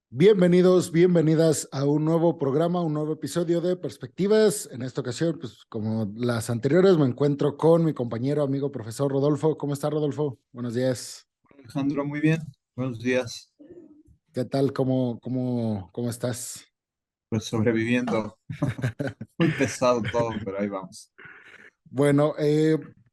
Bienvenidos, bienvenidas a un nuevo programa, un nuevo episodio de Perspectivas. En esta ocasión, pues como las anteriores, me encuentro con mi compañero, amigo, profesor Rodolfo. ¿Cómo está, Rodolfo? Buenos días. Alejandro, muy bien. Buenos días. ¿Qué tal? ¿Cómo estás? Pues sobreviviendo. Muy pesado todo, pero ahí vamos. Bueno,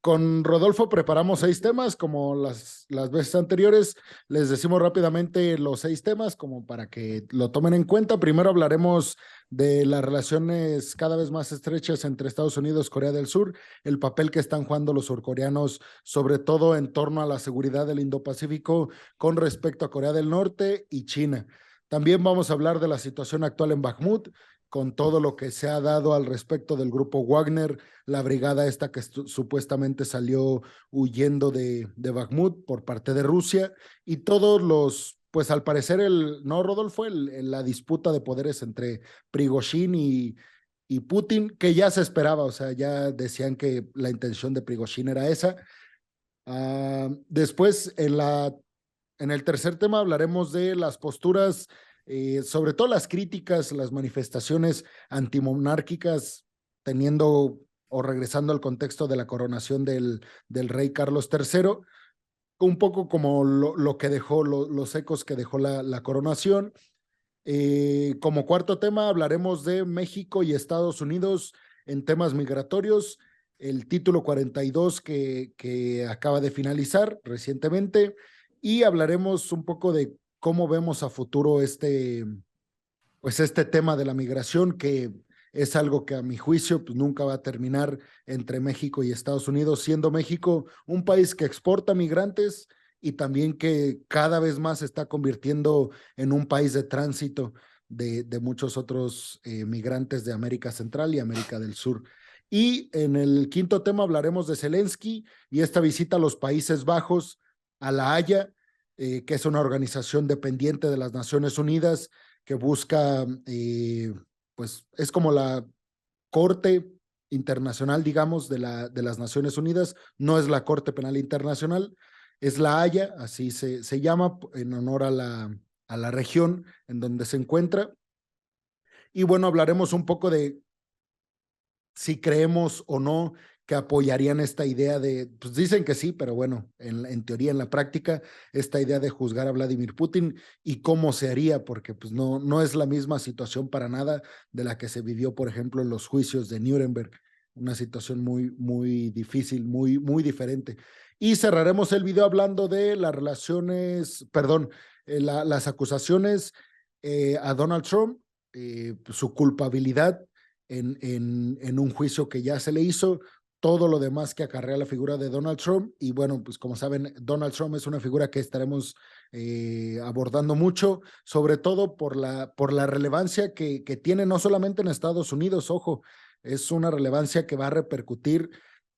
con Rodolfo preparamos 6 temas, como las veces anteriores. Les decimos rápidamente los 6 temas, como para que lo tomen en cuenta. Primero hablaremos de las relaciones cada vez más estrechas entre Estados Unidos y Corea del Sur, el papel que están jugando los surcoreanos, sobre todo en torno a la seguridad del Indo-Pacífico con respecto a Corea del Norte y China. También vamos a hablar de la situación actual en Bakhmut, con todo lo que se ha dado al respecto del grupo Wagner, la brigada esta que supuestamente salió huyendo de Bakhmut por parte de Rusia, y todos los, pues al parecer no, Rodolfo, la disputa de poderes entre Prigozhin y Putin, que ya se esperaba, o sea, ya decían que la intención de Prigozhin era esa. Después, en el tercer tema hablaremos de las posturas, sobre todo las críticas, las manifestaciones antimonárquicas, teniendo o regresando al contexto de la coronación del rey Carlos III, un poco como lo que dejó, los ecos que dejó la coronación. Como cuarto tema hablaremos de México y Estados Unidos en temas migratorios, el título 42 que acaba de finalizar recientemente, y hablaremos un poco de cómo vemos a futuro pues este tema de la migración, que es algo que a mi juicio pues nunca va a terminar entre México y Estados Unidos, siendo México un país que exporta migrantes y también que cada vez más se está convirtiendo en un país de tránsito de muchos otros migrantes de América Central y América del Sur. Y en el quinto tema hablaremos de Zelensky y esta visita a los Países Bajos, a La Haya, que es una organización dependiente de las Naciones Unidas que busca, pues es como la Corte Internacional, digamos, de las Naciones Unidas. No es la Corte Penal Internacional, es la Haya, así se llama en honor a la región en donde se encuentra. Y bueno, hablaremos un poco de si creemos o no que apoyarían esta idea de, pues dicen que sí, pero bueno, en teoría, en la práctica, esta idea de juzgar a Vladimir Putin y cómo se haría, porque pues no es la misma situación para nada de la que se vivió, por ejemplo, en los juicios de Nuremberg, una situación muy difícil, muy diferente. Y cerraremos el video hablando de las relaciones, perdón, las acusaciones a Donald Trump, su culpabilidad en un juicio que ya se le hizo, todo lo demás que acarrea la figura de Donald Trump. Y bueno, pues como saben, Donald Trump es una figura que estaremos abordando mucho, sobre todo por la relevancia que tiene no solamente en Estados Unidos, ojo, es una relevancia que va a repercutir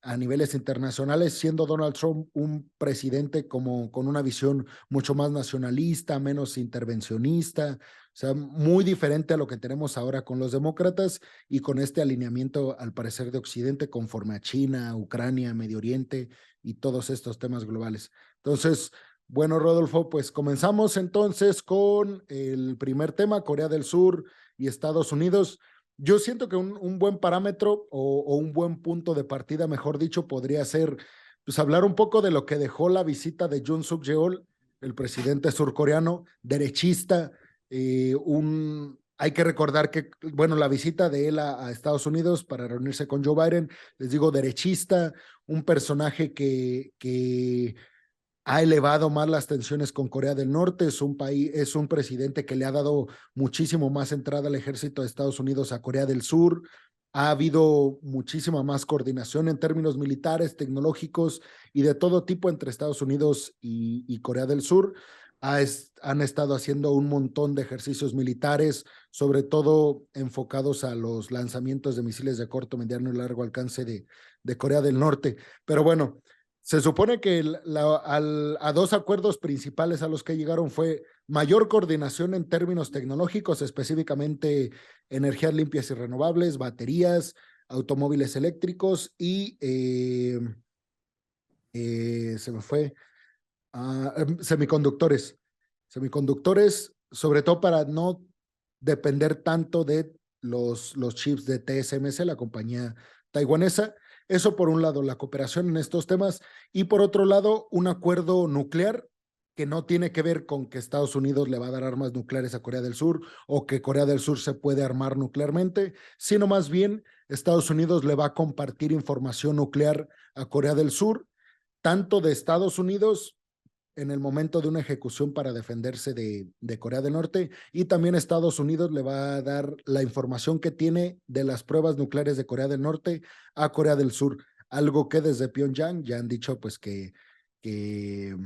a niveles internacionales, siendo Donald Trump un presidente como con una visión mucho más nacionalista, menos intervencionista, o sea, muy diferente a lo que tenemos ahora con los demócratas y con este alineamiento, al parecer, de Occidente conforme a China, Ucrania, Medio Oriente y todos estos temas globales. Entonces, bueno, Rodolfo, pues comenzamos entonces con el primer tema, Corea del Sur y Estados Unidos. Yo siento que un buen parámetro o un buen punto de partida, mejor dicho, podría ser pues hablar un poco de lo que dejó la visita de Yoon Suk Yeol, el presidente surcoreano, derechista. Hay que recordar que, bueno, la visita de él a Estados Unidos para reunirse con Joe Biden, les digo, derechista, un personaje que ha elevado más las tensiones con Corea del Norte, es un presidente que le ha dado muchísimo más entrada al ejército de Estados Unidos a Corea del Sur, ha habido muchísima más coordinación en términos militares, tecnológicos y de todo tipo entre Estados Unidos y Corea del Sur. Han estado haciendo un montón de ejercicios militares, sobre todo enfocados a los lanzamientos de misiles de corto, mediano y largo alcance de Corea del Norte. Pero bueno, se supone que a dos acuerdos principales a los que llegaron fue mayor coordinación en términos tecnológicos, específicamente energías limpias y renovables, baterías, automóviles eléctricos y se me fue, semiconductores. Semiconductores sobre todo para no depender tanto de los chips de TSMC, la compañía taiwanesa. Eso por un lado, la cooperación en estos temas, y por otro lado, un acuerdo nuclear que no tiene que ver con que Estados Unidos le va a dar armas nucleares a Corea del Sur o que Corea del Sur se puede armar nuclearmente, sino más bien Estados Unidos le va a compartir información nuclear a Corea del Sur, tanto de Estados Unidos en el momento de una ejecución para defenderse de Corea del Norte, y también Estados Unidos le va a dar la información que tiene de las pruebas nucleares de Corea del Norte a Corea del Sur, algo que desde Pyongyang ya han dicho pues que, que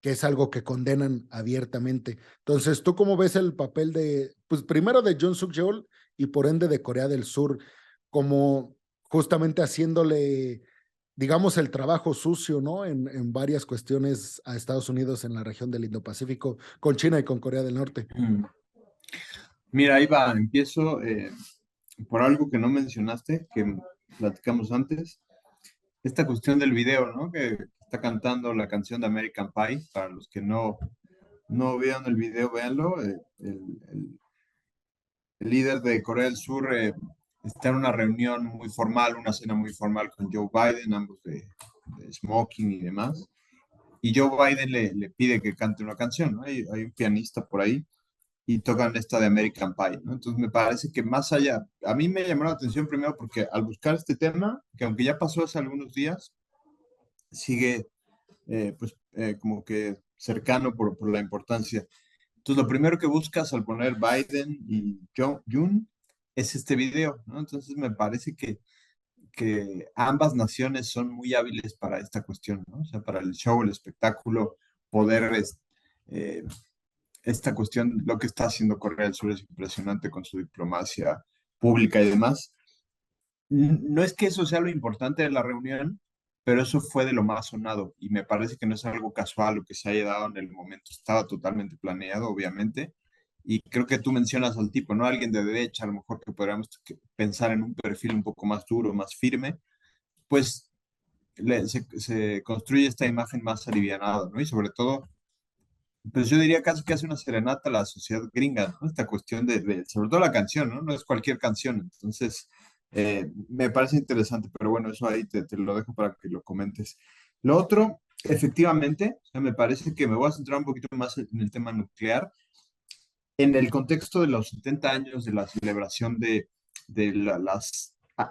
es algo que condenan abiertamente. Entonces, ¿tú cómo ves el papel de, pues primero de Yoon Suk Yeol y por ende de Corea del Sur, como justamente haciéndole, digamos, el trabajo sucio, ¿no? En varias cuestiones a Estados Unidos en la región del Indo-Pacífico, con China y con Corea del Norte? Mm. Mira, ahí va, empiezo por algo que no mencionaste, que platicamos antes, esta cuestión del video, ¿no? Que está cantando la canción de American Pie, para los que no vieron el video, véanlo. El líder de Corea del Sur está en una reunión muy formal, una cena muy formal con Joe Biden, ambos de smoking y demás. Y Joe Biden le pide que cante una canción, ¿no? Hay un pianista por ahí y tocan esta de American Pie, ¿no? Entonces me parece que más allá, a mí me llamó la atención primero porque al buscar este tema, que aunque ya pasó hace algunos días, sigue como que cercano por la importancia. Entonces, lo primero que buscas al poner Biden y Jun es este video, ¿no? Entonces, me parece que ambas naciones son muy hábiles para esta cuestión, ¿no? O sea, para el show, el espectáculo, poder, eh, esta cuestión, lo que está haciendo Corea del Sur es impresionante con su diplomacia pública y demás. No es que eso sea lo importante de la reunión, pero eso fue de lo más sonado y me parece que no es algo casual o que se haya dado en el momento. Estaba totalmente planeado, obviamente. Y creo que tú mencionas al tipo, ¿no? Alguien de derecha, a lo mejor que podríamos pensar en un perfil un poco más duro, más firme, pues se construye esta imagen más alivianada, ¿no? Y sobre todo, pues yo diría casi que hace una serenata a la sociedad gringa, ¿no? Esta cuestión sobre todo la canción, ¿no? No es cualquier canción. Entonces, me parece interesante, pero bueno, eso ahí te lo dejo para que lo comentes. Lo otro, efectivamente, o sea, me parece que me voy a centrar un poquito más en el tema nuclear. En el contexto de los 70 años de la celebración de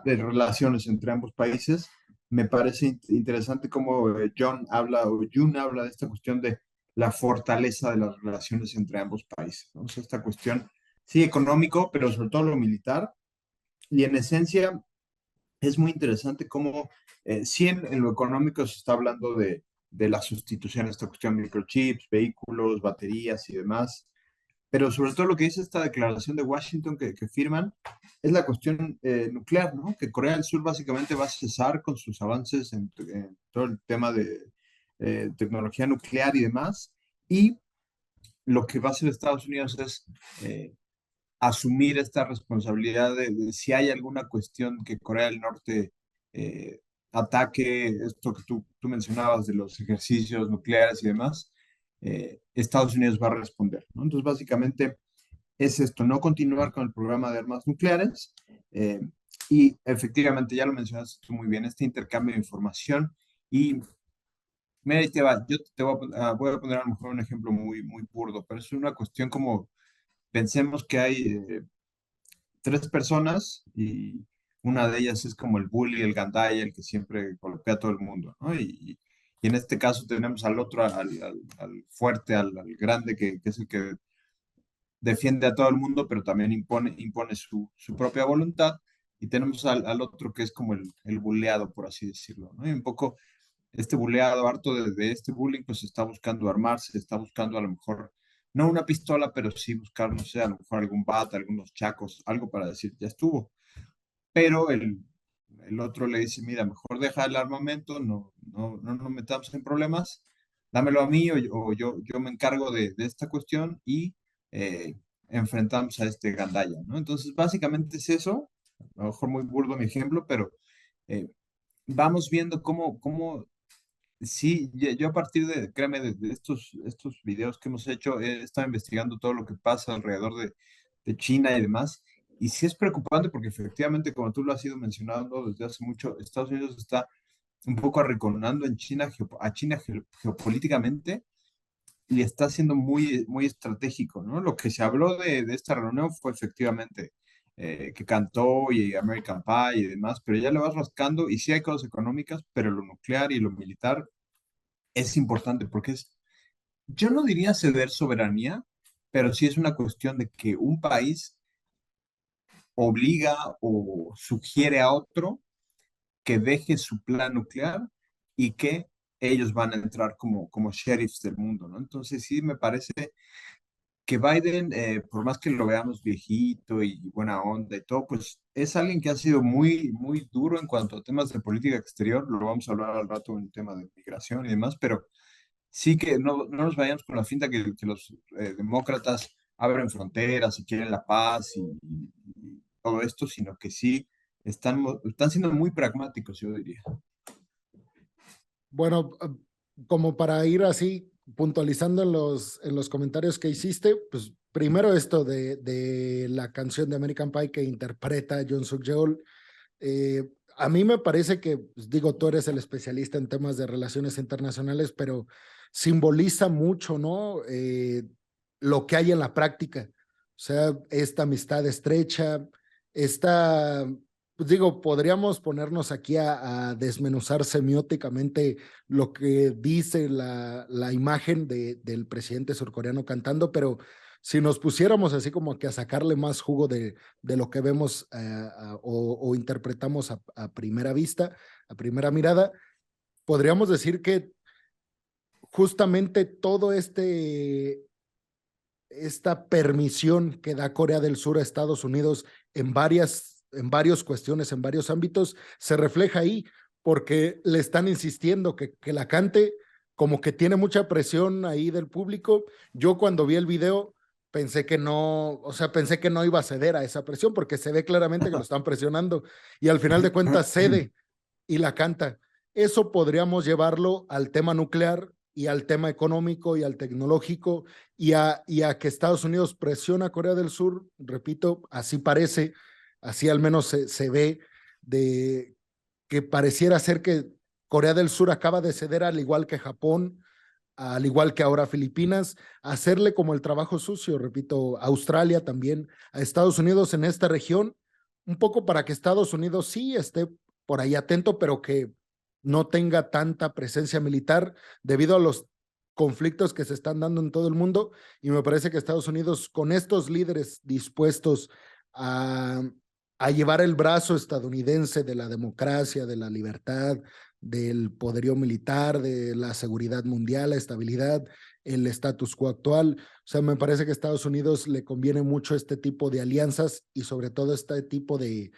relaciones entre ambos países, me parece interesante cómo John habla o Jun habla de esta cuestión de la fortaleza de las relaciones entre ambos países, ¿no? O sea, esta cuestión, sí, económico, pero sobre todo lo militar. Y en esencia, es muy interesante cómo, sí, en lo económico se está hablando de la sustitución, esta cuestión de microchips, vehículos, baterías y demás, pero sobre todo lo que dice esta declaración de Washington que firman es la cuestión nuclear, ¿no? Que Corea del Sur básicamente va a cesar con sus avances en todo el tema de tecnología nuclear y demás, y lo que va a hacer Estados Unidos es asumir esta responsabilidad de si hay alguna cuestión que Corea del Norte ataque, esto que tú mencionabas de los ejercicios nucleares y demás, Estados Unidos va a responder, ¿no? Entonces, básicamente es esto, no continuar con el programa de armas nucleares eh, y efectivamente, ya lo mencionaste tú muy bien, este intercambio de información y mira, ahí te va, yo te voy a poner a lo mejor un ejemplo muy burdo, pero es una cuestión como, pensemos que hay tres personas y una de ellas es como el bully, el gandaya, el que siempre golpea a todo el mundo, ¿no? Y en este caso tenemos al otro, al fuerte, al grande, que es el que defiende a todo el mundo, pero también impone su propia voluntad. Y tenemos al otro que es como el buleado, por así decirlo, ¿no? Y un poco este buleado, harto de este bullying, pues está buscando armarse, está buscando a lo mejor, no una pistola, pero sí buscar, no sé, a lo mejor algún bate, algunos chacos, algo para decir, ya estuvo. Pero el otro le dice, mira, mejor deja el armamento, no nos metamos en problemas, dámelo a mí o yo me encargo de esta cuestión y eh, enfrentamos a este gandaya, ¿no? Entonces, básicamente es eso, a lo mejor muy burdo mi ejemplo, pero vamos viendo cómo Sí, yo a partir de, créeme, de estos videos que hemos hecho, he estado investigando todo lo que pasa alrededor de China y demás. Y sí es preocupante porque efectivamente, como tú lo has ido mencionando desde hace mucho, Estados Unidos está un poco arrinconando en China, a China geopolíticamente y está siendo muy, muy estratégico, ¿no? Lo que se habló de esta reunión fue efectivamente que cantó y American Pie y demás, pero ya le vas rascando y sí hay cosas económicas, pero lo nuclear y lo militar es importante porque yo no diría ceder soberanía, pero sí es una cuestión de que un país obliga o sugiere a otro que deje su plan nuclear y que ellos van a entrar como sheriffs del mundo, ¿no? Entonces sí me parece que Biden, por más que lo veamos viejito y buena onda y todo, pues es alguien que ha sido muy, muy duro en cuanto a temas de política exterior, lo vamos a hablar al rato en el tema de migración y demás, pero sí que no nos vayamos con la finta que los demócratas abren fronteras y quieren la paz y todo esto, sino que sí están siendo muy pragmáticos, yo diría. Bueno, como para ir así puntualizando en los comentarios que hiciste, pues primero esto de la canción de American Pie que interpreta John Suk Yeol. A mí me parece que, pues, digo, tú eres el especialista en temas de relaciones internacionales, pero simboliza mucho, ¿no? Lo que hay en la práctica. O sea, esta amistad estrecha, esta, pues digo, podríamos ponernos aquí a desmenuzar semióticamente lo que dice la imagen del presidente surcoreano cantando, pero si nos pusiéramos así como que a sacarle más jugo de lo que vemos o interpretamos a primera vista, a primera mirada, podríamos decir que justamente todo esta permisión que da Corea del Sur a Estados Unidos en varias cuestiones, en varios ámbitos, se refleja ahí, porque le están insistiendo que la cante, como que tiene mucha presión ahí del público. Yo cuando vi el video pensé que no, o sea, pensé que no iba a ceder a esa presión, porque se ve claramente que lo están presionando y al final de cuentas cede y la canta. Eso podríamos llevarlo al tema nuclear y al tema económico y al tecnológico y a que Estados Unidos presiona a Corea del Sur, repito, así parece, así al menos se ve, de que pareciera ser que Corea del Sur acaba de ceder al igual que Japón, al igual que ahora Filipinas, hacerle como el trabajo sucio, repito, Australia también, a Estados Unidos en esta región, un poco para que Estados Unidos sí esté por ahí atento, pero que no tenga tanta presencia militar debido a los conflictos que se están dando en todo el mundo. Y me parece que Estados Unidos, con estos líderes dispuestos a, a llevar el brazo estadounidense de la democracia, de la libertad, del poderío militar, de la seguridad mundial, la estabilidad, el status quo actual. O sea, me parece que a Estados Unidos le conviene mucho este tipo de alianzas y sobre todo este tipo de,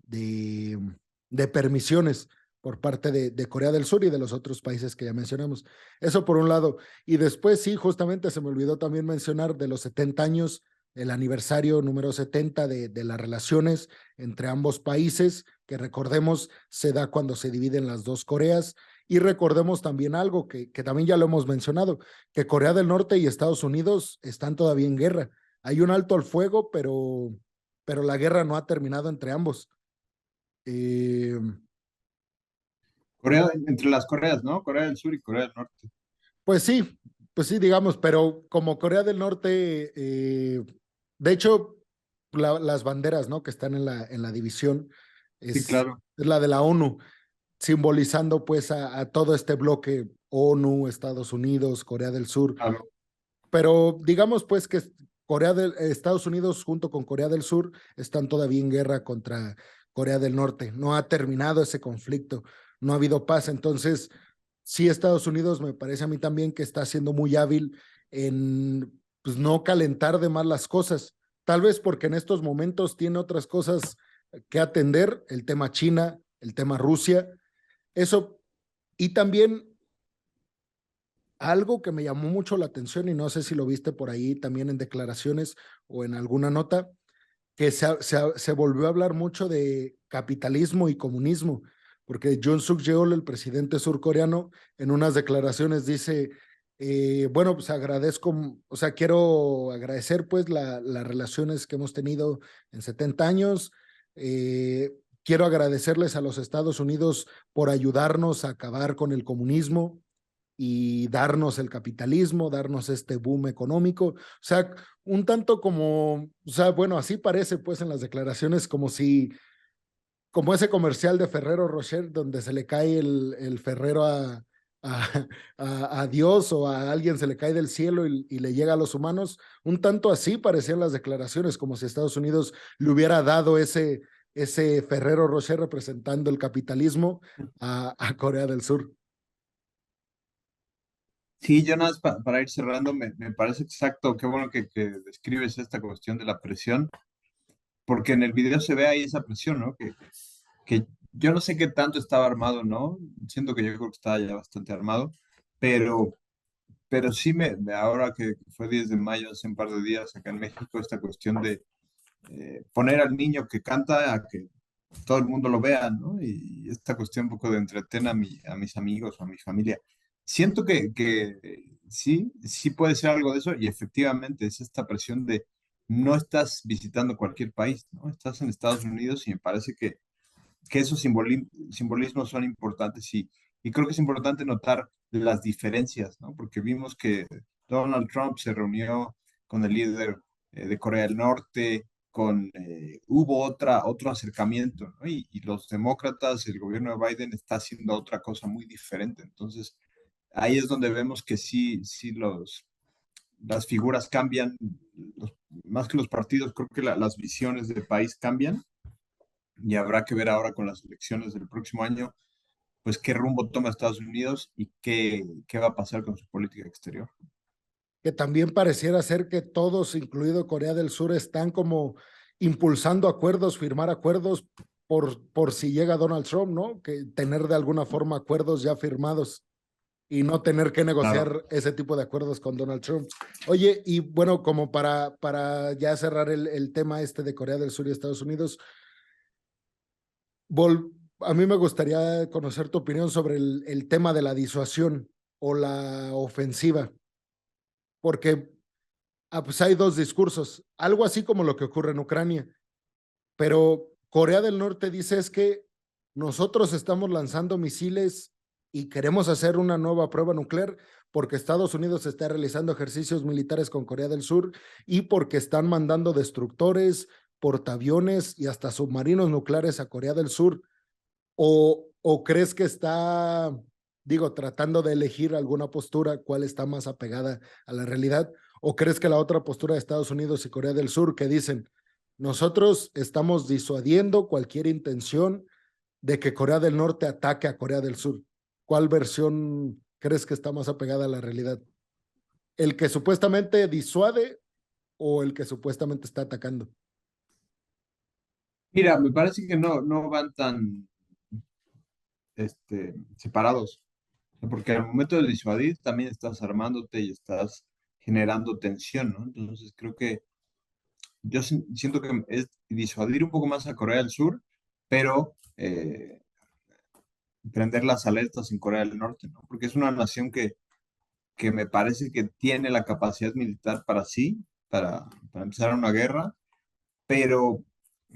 de permisiones por parte de Corea del Sur y de los otros países que ya mencionamos. Eso por un lado. Y después, sí, justamente se me olvidó también mencionar de los 70 años, el aniversario número 70 de las relaciones entre ambos países, que recordemos se da cuando se dividen las dos Coreas. Y recordemos también algo que también ya lo hemos mencionado, que Corea del Norte y Estados Unidos están todavía en guerra. Hay un alto al fuego, pero la guerra no ha terminado entre ambos. Eh, Corea, entre las Coreas, ¿no? Corea del Sur y Corea del Norte. pues sí, pues sí, digamos, pero como Corea del Norte, de hecho, las banderas, ¿no? Que están en la división Sí, claro, es la de la ONU, simbolizando pues a todo este bloque ONU, Estados Unidos, Corea del Sur. claro. Pero digamos pues que Estados Unidos junto con Corea del Sur están todavía en guerra contra Corea del Norte. No ha terminado ese conflicto, no ha habido paz. Entonces, sí, Estados Unidos me parece a mí también que está siendo muy hábil en pues, no calentar de más las cosas. Tal vez porque en estos momentos tiene otras cosas que atender, el tema China, el tema Rusia, eso. Y también algo que me llamó mucho la atención y no sé si lo viste por ahí también en declaraciones o en alguna nota, que se volvió a hablar mucho de capitalismo y comunismo, porque Yoon Suk Yeol, el presidente surcoreano, en unas declaraciones dice, bueno, pues agradezco, o sea, quiero agradecer pues las relaciones que hemos tenido en 70 años. Quiero agradecerles a los Estados Unidos por ayudarnos a acabar con el comunismo y darnos el capitalismo, darnos este boom económico. O sea, un tanto como, o sea, bueno, así parece pues en las declaraciones como si, como ese comercial de Ferrero Rocher donde se le cae el Ferrero a, a Dios o a alguien se le cae del cielo y le llega a los humanos. Un tanto así parecían las declaraciones, como si Estados Unidos le hubiera dado ese Ferrero Rocher representando el capitalismo a Corea del Sur. Sí, yo nada más para ir cerrando, me parece exacto, qué bueno que describes esta cuestión de la presión, porque en el video se ve ahí esa presión, ¿no? Que yo no sé qué tanto estaba armado, ¿no? Siento que yo creo que estaba ya bastante armado, pero, pero sí ahora que fue 10 de mayo, hace un par de días acá en México, esta cuestión de poner al niño que canta a que todo el mundo lo vea, ¿no? Y esta cuestión un poco de entretener a mis amigos o a mi familia. Siento que sí, sí puede ser algo de eso y efectivamente es esta presión de no estás visitando cualquier país, ¿no? Estás en Estados Unidos y me parece que esos simbolismos son importantes y creo que es importante notar las diferencias, ¿no? Porque vimos que Donald Trump se reunió con el líder de Corea del Norte, hubo otro acercamiento, ¿no? Y los demócratas, el gobierno de Biden está haciendo otra cosa muy diferente. Entonces, ahí es donde vemos que sí, sí las figuras cambian, más que los partidos, creo que las visiones del país cambian y habrá que ver ahora con las elecciones del próximo año, pues qué rumbo toma Estados Unidos y qué va a pasar con su política exterior. Que también pareciera ser que todos, incluido Corea del Sur, están como impulsando acuerdos, firmar acuerdos por si llega Donald Trump, ¿no? Que tener de alguna forma acuerdos ya firmados y no tener que Claro. negociar ese tipo de acuerdos con Donald Trump. Oye, y bueno, como para ya cerrar el tema este de Corea del Sur y Estados Unidos, a mí me gustaría conocer tu opinión sobre el tema de la disuasión o la ofensiva, porque pues hay dos discursos, algo así como lo que ocurre en Ucrania, pero Corea del Norte dice es que nosotros estamos lanzando misiles y queremos hacer una nueva prueba nuclear porque Estados Unidos está realizando ejercicios militares con Corea del Sur y porque están mandando destructores, portaaviones y hasta submarinos nucleares a Corea del Sur. ¿O crees que está, digo, tratando de elegir alguna postura, cuál está más apegada a la realidad? ¿O crees que la otra postura de Estados Unidos y Corea del Sur que dicen, nosotros estamos disuadiendo cualquier intención de que Corea del Norte ataque a Corea del Sur? ¿Cuál versión crees que está más apegada a la realidad? ¿El que supuestamente disuade o el que supuestamente está atacando? Mira, me parece que no van tan separados, porque al momento de disuadir también estás armándote y estás generando tensión, ¿no? Entonces creo que yo siento que es disuadir un poco más a Corea del Sur, pero prender las alertas en Corea del Norte, ¿no? Porque es una nación que me parece que tiene la capacidad militar para sí, para empezar una guerra, pero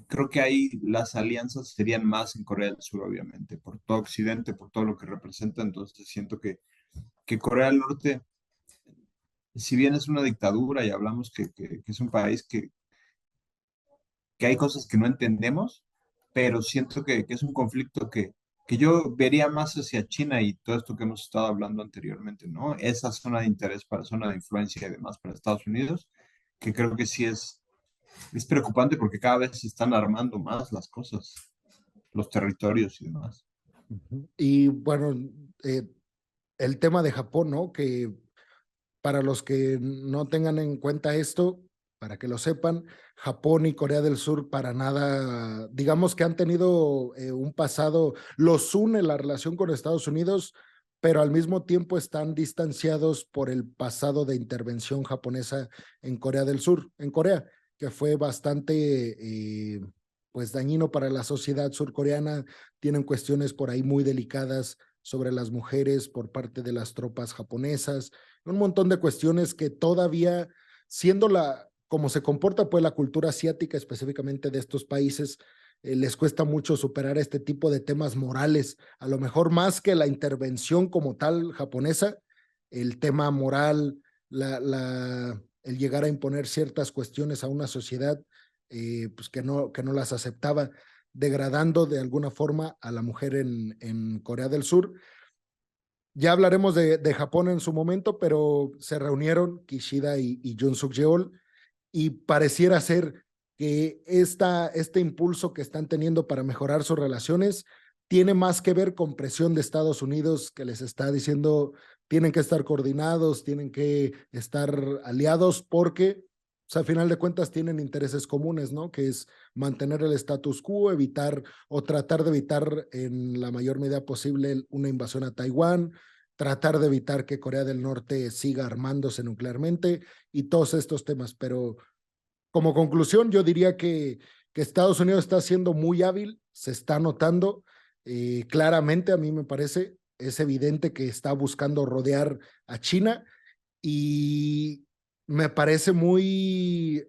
creo que ahí las alianzas serían más en Corea del Sur, obviamente, por todo Occidente, por todo lo que representa. Entonces siento que Corea del Norte, si bien es una dictadura y hablamos que es un país que hay cosas que no entendemos, pero siento que es un conflicto que yo vería más hacia China y todo esto que hemos estado hablando anteriormente, ¿no? Esa zona de interés para zona de influencia y demás para Estados Unidos, que creo que sí es preocupante porque cada vez se están armando más las cosas, los territorios y demás. Y bueno, eh, el tema de Japón, ¿no? Que para los que no tengan en cuenta esto, para que lo sepan, Japón y Corea del Sur para nada, digamos que han tenido un pasado, los une la relación con Estados Unidos, pero al mismo tiempo están distanciados por el pasado de intervención japonesa en Corea del Sur, en Corea, que fue bastante pues dañino para la sociedad surcoreana. Tienen cuestiones por ahí muy delicadas sobre las mujeres por parte de las tropas japonesas, un montón de cuestiones que todavía, siendo como se comporta pues la cultura asiática específicamente de estos países, les cuesta mucho superar este tipo de temas morales, a lo mejor más que la intervención como tal japonesa, el tema moral, el llegar a imponer ciertas cuestiones a una sociedad pues que no las aceptaba, degradando de alguna forma a la mujer en Corea del Sur. Ya hablaremos de Japón en su momento, pero se reunieron Kishida y Yoon Suk Yeol y pareciera ser que este impulso que están teniendo para mejorar sus relaciones tiene más que ver con presión de Estados Unidos que les está diciendo tienen que estar coordinados, tienen que estar aliados porque, o sea, a final de cuentas tienen intereses comunes, ¿no? Que es mantener el status quo, evitar o tratar de evitar en la mayor medida posible una invasión a Taiwán, tratar de evitar que Corea del Norte siga armándose nuclearmente y todos estos temas. Pero como conclusión, yo diría que Estados Unidos está siendo muy hábil, se está notando claramente, a mí me parece, es evidente que está buscando rodear a China y me parece muy,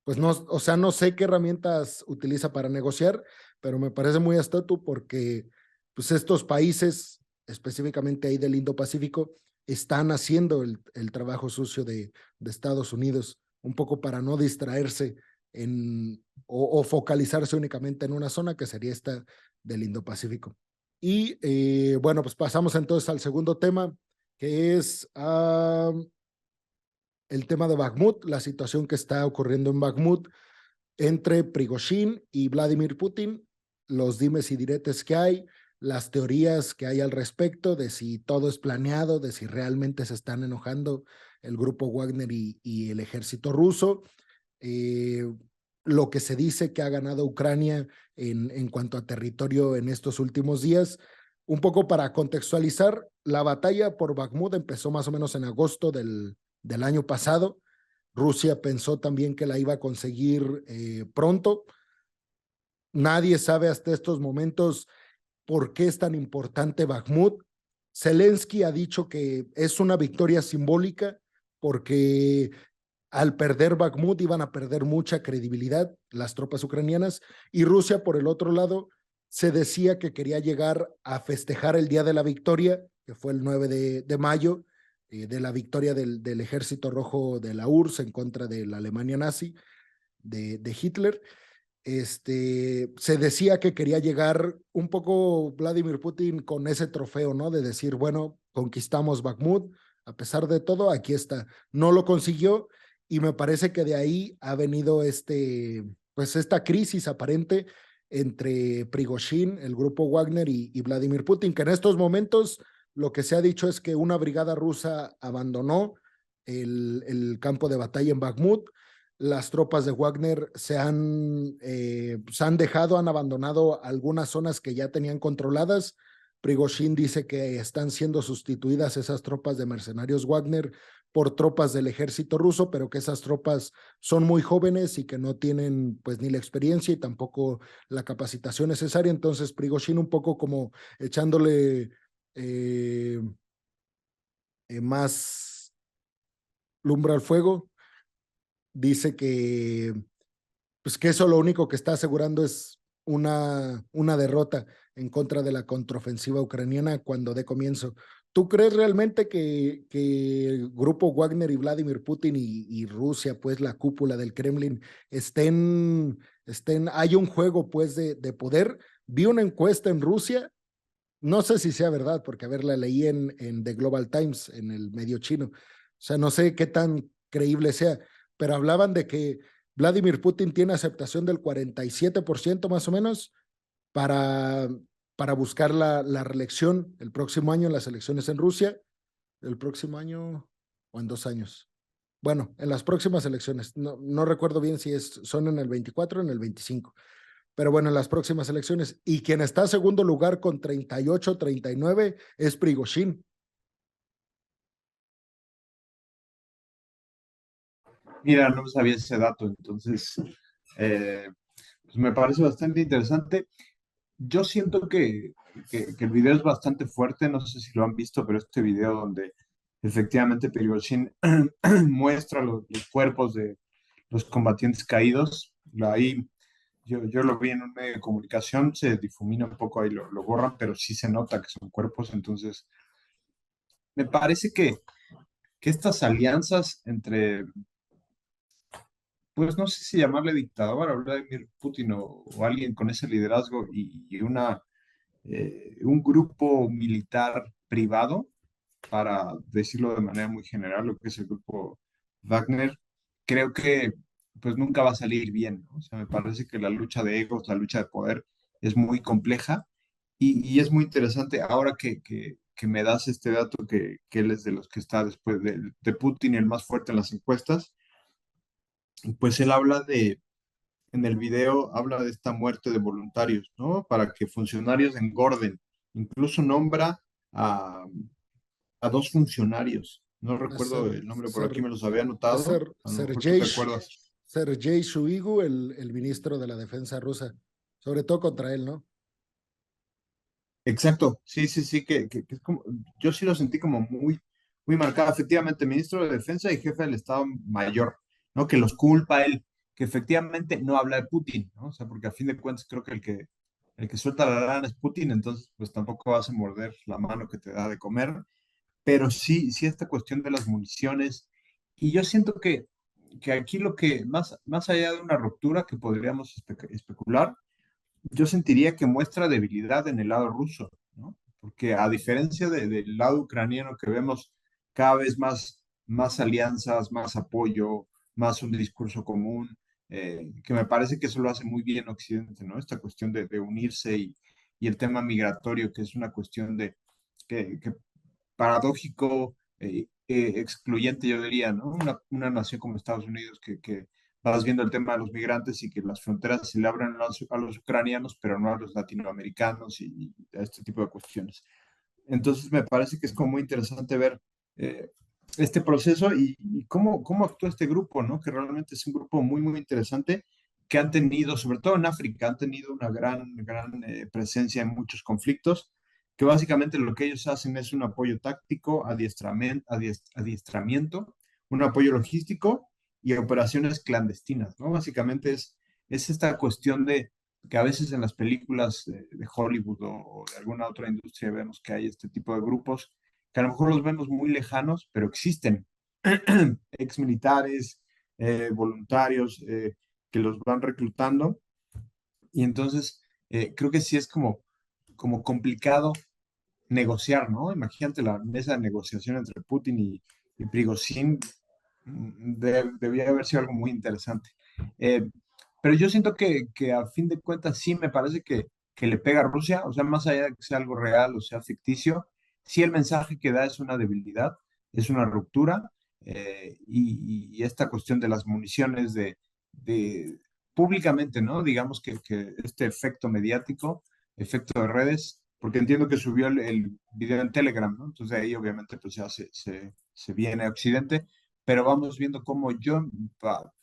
pues no, o sea, no sé qué herramientas utiliza para negociar, pero me parece muy astuto porque pues estos países, específicamente ahí del Indo-Pacífico, están haciendo el trabajo sucio de Estados Unidos, un poco para no distraerse o focalizarse únicamente en una zona que sería esta del Indo-Pacífico. Y bueno, pues pasamos entonces al segundo tema, que es el tema de Bakhmut, la situación que está ocurriendo en Bakhmut entre Prigozhin y Vladimir Putin, los dimes y diretes que hay, las teorías que hay al respecto de si todo es planeado, de si realmente se están enojando el grupo Wagner y el ejército ruso, eh, lo que se dice que ha ganado Ucrania en cuanto a territorio en estos últimos días. Un poco para contextualizar, la batalla por Bakhmut empezó más o menos en agosto del año pasado. Rusia pensó también que la iba a conseguir pronto. Nadie sabe hasta estos momentos por qué es tan importante Bakhmut. Zelensky ha dicho que es una victoria simbólica porque al perder Bakhmut iban a perder mucha credibilidad las tropas ucranianas y Rusia, por el otro lado, se decía que quería llegar a festejar el día de la victoria, que fue el 9 de mayo, de la victoria del ejército rojo de la URSS en contra de la Alemania nazi de Hitler. Se decía que quería llegar un poco Vladimir Putin con ese trofeo, ¿no? De decir, bueno, conquistamos Bakhmut, a pesar de todo, aquí está. No lo consiguió y me parece que de ahí ha venido pues esta crisis aparente entre Prigozhin, el grupo Wagner y Vladimir Putin, que en estos momentos lo que se ha dicho es que una brigada rusa abandonó el campo de batalla en Bakhmut. Las tropas de Wagner se han dejado, han abandonado algunas zonas que ya tenían controladas. Prigozhin dice que están siendo sustituidas esas tropas de mercenarios Wagner por tropas del ejército ruso, pero que esas tropas son muy jóvenes y que no tienen pues ni la experiencia y tampoco la capacitación necesaria. Entonces Prigozhin un poco como echándole eh, más lumbre al fuego, dice pues que eso lo único que está asegurando es una derrota en contra de la contraofensiva ucraniana cuando dé comienzo. ¿Tú crees realmente que el grupo Wagner y Vladimir Putin y Rusia, pues la cúpula del Kremlin, hay un juego pues de poder? Vi una encuesta en Rusia, no sé si sea verdad, porque a ver, la leí en The Global Times, en el medio chino. O sea, no sé qué tan creíble sea, pero hablaban de que Vladimir Putin tiene aceptación del 47% más o menos para, para buscar la reelección el próximo año en las elecciones en Rusia, el próximo año o en 2 años. Bueno, en las próximas elecciones, no recuerdo bien si son en el 24 o en el 25, pero bueno, en las próximas elecciones. Y quien está en segundo lugar con 38-39 es Prigozhin. Mira, no sabía ese dato, entonces, eh, Pues me parece bastante interesante. Yo siento que el video es bastante fuerte, no sé si lo han visto, pero este video donde efectivamente Prigozhin muestra los cuerpos de los combatientes caídos, ahí yo lo vi en un medio de comunicación, se difumina un poco ahí, lo borran, pero sí se nota que son cuerpos, entonces me parece que estas alianzas entre, pues no sé si llamarle dictador a Vladimir Putin o alguien con ese liderazgo y un grupo militar privado, para decirlo de manera muy general, lo que es el grupo Wagner, creo que pues nunca va a salir bien, ¿no? O sea, me parece que la lucha de egos, la lucha de poder es muy compleja y es muy interesante ahora que me das este dato que él es de los que está después de Putin el más fuerte en las encuestas, pues él habla en el video habla de esta muerte de voluntarios, ¿no? Para que funcionarios engorden. Incluso nombra a, a dos funcionarios. No A recuerdo Ser, el nombre, por aquí Ser, me los había a anotado. A lo mejor tú Sergei, te acuerdas. Sergei Shoigu, el ministro de la defensa rusa, sobre todo contra él, ¿no? Exacto, sí, sí, sí, que es como, yo sí lo sentí como muy marcado. Efectivamente, ministro de Defensa y jefe del Estado Mayor, ¿no? Que los culpa él, que efectivamente no habla de Putin, ¿no? O sea, porque a fin de cuentas creo que el que suelta la lana es Putin, entonces pues tampoco vas a morder la mano que te da de comer, pero sí, sí esta cuestión de las municiones. Y yo siento que aquí lo que, más allá de una ruptura que podríamos especular, yo sentiría que muestra debilidad en el lado ruso, ¿no? Porque a diferencia del lado ucraniano que vemos cada vez más alianzas, más apoyo, más un discurso común, que me parece que eso lo hace muy bien Occidente, ¿no? Esta cuestión de unirse y el tema migratorio, que es una cuestión que paradójico, excluyente, yo diría, ¿no? Una nación como Estados Unidos que vas viendo el tema de los migrantes y que las fronteras se le abren a los ucranianos, pero no a los latinoamericanos y a este tipo de cuestiones. Entonces me parece que es como muy interesante ver eh, este proceso y cómo actúa este grupo, ¿no? Que realmente es un grupo muy interesante que han tenido, sobre todo en África, han tenido una gran presencia en muchos conflictos, que básicamente lo que ellos hacen es un apoyo táctico, adiestramiento, un apoyo logístico y operaciones clandestinas, ¿no? Básicamente es esta cuestión de que a veces en las películas de Hollywood o de alguna otra industria vemos que hay este tipo de grupos que a lo mejor los vemos muy lejanos, pero existen. Ex militares, voluntarios que los van reclutando y entonces creo que sí es como complicado negociar, ¿no? Imagínate la mesa de negociación entre Putin y Prigozhin, debía haber sido algo muy interesante. Eh, pero yo siento que a fin de cuentas sí me parece que le pega a Rusia, o sea, más allá de que sea algo real o sea ficticio, sí el mensaje que da es una debilidad, es una ruptura, y esta cuestión de las municiones de públicamente, ¿no? Digamos que este efecto mediático, efecto de redes, porque entiendo que subió el video en Telegram, ¿no? Entonces ahí obviamente pues ya se viene a Occidente, pero vamos viendo cómo yo, un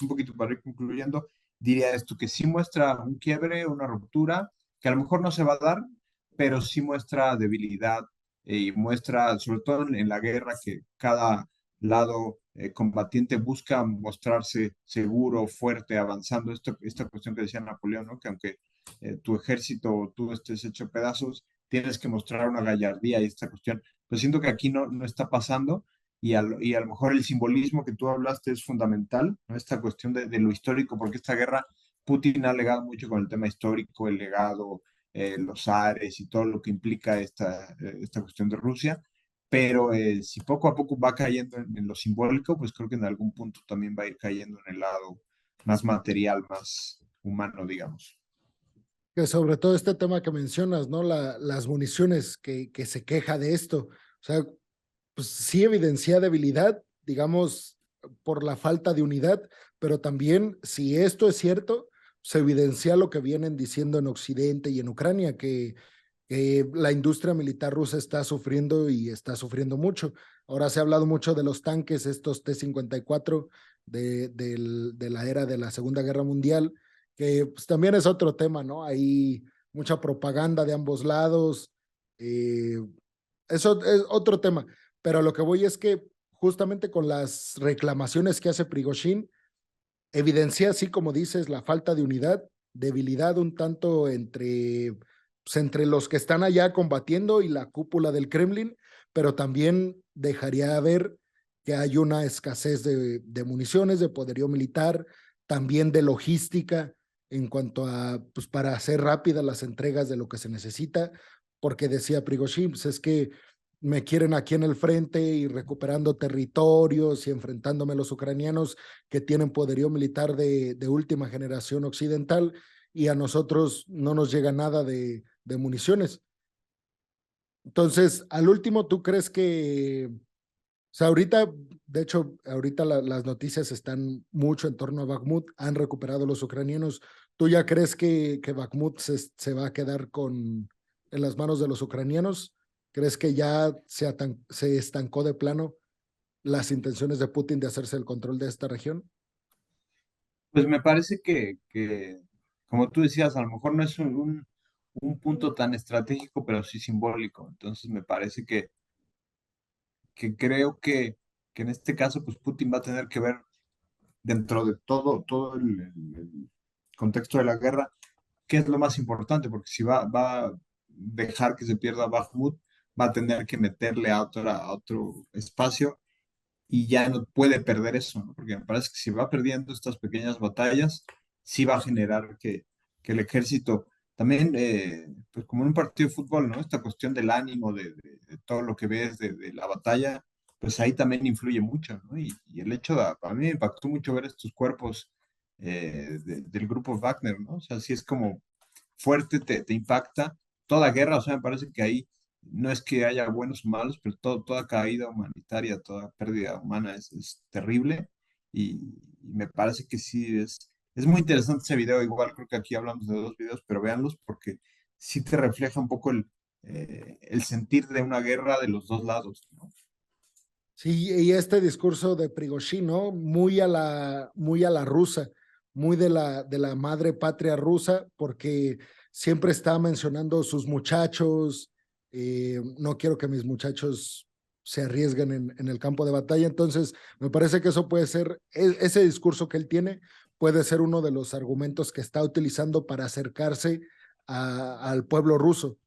poquito para ir concluyendo, diría esto, que sí muestra un quiebre, una ruptura, que a lo mejor no se va a dar, pero sí muestra debilidad y muestra, sobre todo en la guerra, que cada lado combatiente busca mostrarse seguro, fuerte, avanzando. Esta cuestión que decía Napoleón, ¿no? Que aunque tu ejército o tú estés hecho pedazos, tienes que mostrar una gallardía y esta cuestión. Pues siento que aquí no está pasando y a lo mejor el simbolismo que tú hablaste es fundamental, ¿no? Esta cuestión de lo histórico, porque esta guerra, Putin ha legado mucho con el tema histórico, el legado, los ares y todo lo que implica esta cuestión de Rusia, pero si poco a poco va cayendo en lo simbólico, pues creo que en algún punto también va a ir cayendo en el lado más material, más humano, digamos. Que sobre todo este tema que mencionas, ¿no? Las municiones que se queja de esto. O sea, pues sí evidencia debilidad, digamos, por la falta de unidad, pero también, si esto es cierto, se evidencia lo que vienen diciendo en Occidente y en Ucrania, que la industria militar rusa está sufriendo y está sufriendo mucho. Ahora se ha hablado mucho de los tanques, estos T-54 de la era de la Segunda Guerra Mundial, que pues, también es otro tema, ¿no? Hay mucha propaganda de ambos lados, eh, eso es otro tema, pero a lo que voy es que justamente con las reclamaciones que hace Prigozhin, evidencia, así como dices, la falta de unidad, debilidad un tanto pues, entre los que están allá combatiendo y la cúpula del Kremlin, pero también dejaría ver que hay una escasez de municiones, de poderío militar, también de logística en cuanto a, pues para hacer rápidas las entregas de lo que se necesita, porque decía Prigozhin, pues es que me quieren aquí en el frente y recuperando territorios y enfrentándome a los ucranianos que tienen poderío militar de última generación occidental y a nosotros no nos llega nada de municiones. Entonces, al último, ¿tú crees que, o sea, ahorita, de hecho, ahorita las noticias están mucho en torno a Bakhmut, han recuperado los ucranianos, ¿tú ya crees que Bakhmut se va a quedar en las manos de los ucranianos? ¿Crees que ya se estancó de plano las intenciones de Putin de hacerse el control de esta región? Pues me parece como tú decías, a lo mejor no es un punto tan estratégico, pero sí simbólico. Entonces me parece que creo que en este caso, pues Putin va a tener que ver dentro de todo el contexto de la guerra, qué es lo más importante, porque si va a dejar que se pierda Bakhmut, va a tener que meterle a otro espacio y ya no puede perder eso, ¿no? Porque me parece que si va perdiendo estas pequeñas batallas, sí va a generar que el ejército, también, pues como en un partido de fútbol, ¿no? Esta cuestión del ánimo, de todo lo que ves de la batalla, pues ahí también influye mucho, ¿no? Y el hecho a mí me impactó mucho ver estos cuerpos del grupo Wagner, ¿no? O sea, sí es como fuerte, te impacta toda guerra, o sea, me parece que ahí no es que haya buenos o malos, pero toda caída humanitaria, toda pérdida humana es terrible y me parece que sí es muy interesante ese video. Igual creo que aquí hablamos de dos videos, pero véanlos porque sí te refleja un poco el sentir de una guerra de los dos lados, ¿no? Sí, y este discurso de Prigozhin, ¿no? Muy a la rusa, muy de la madre patria rusa, porque siempre está mencionando sus muchachos, no quiero que mis muchachos se arriesguen en el campo de batalla, entonces me parece que eso puede ser, ese discurso que él tiene puede ser uno de los argumentos que está utilizando para acercarse al pueblo ruso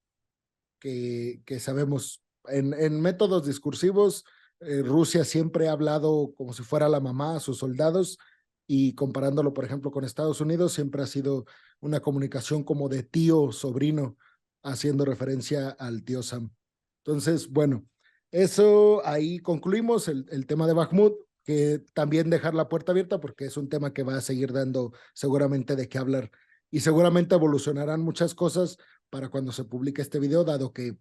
que sabemos. En métodos discursivos, Rusia siempre ha hablado como si fuera la mamá a sus soldados y comparándolo, por ejemplo, con Estados Unidos, siempre ha sido una comunicación como de tío, sobrino, haciendo referencia al tío Sam. Entonces, bueno, eso ahí concluimos el tema de Bakhmut, que también dejar la puerta abierta porque es un tema que va a seguir dando seguramente de qué hablar y seguramente evolucionarán muchas cosas para cuando se publique este video, dado que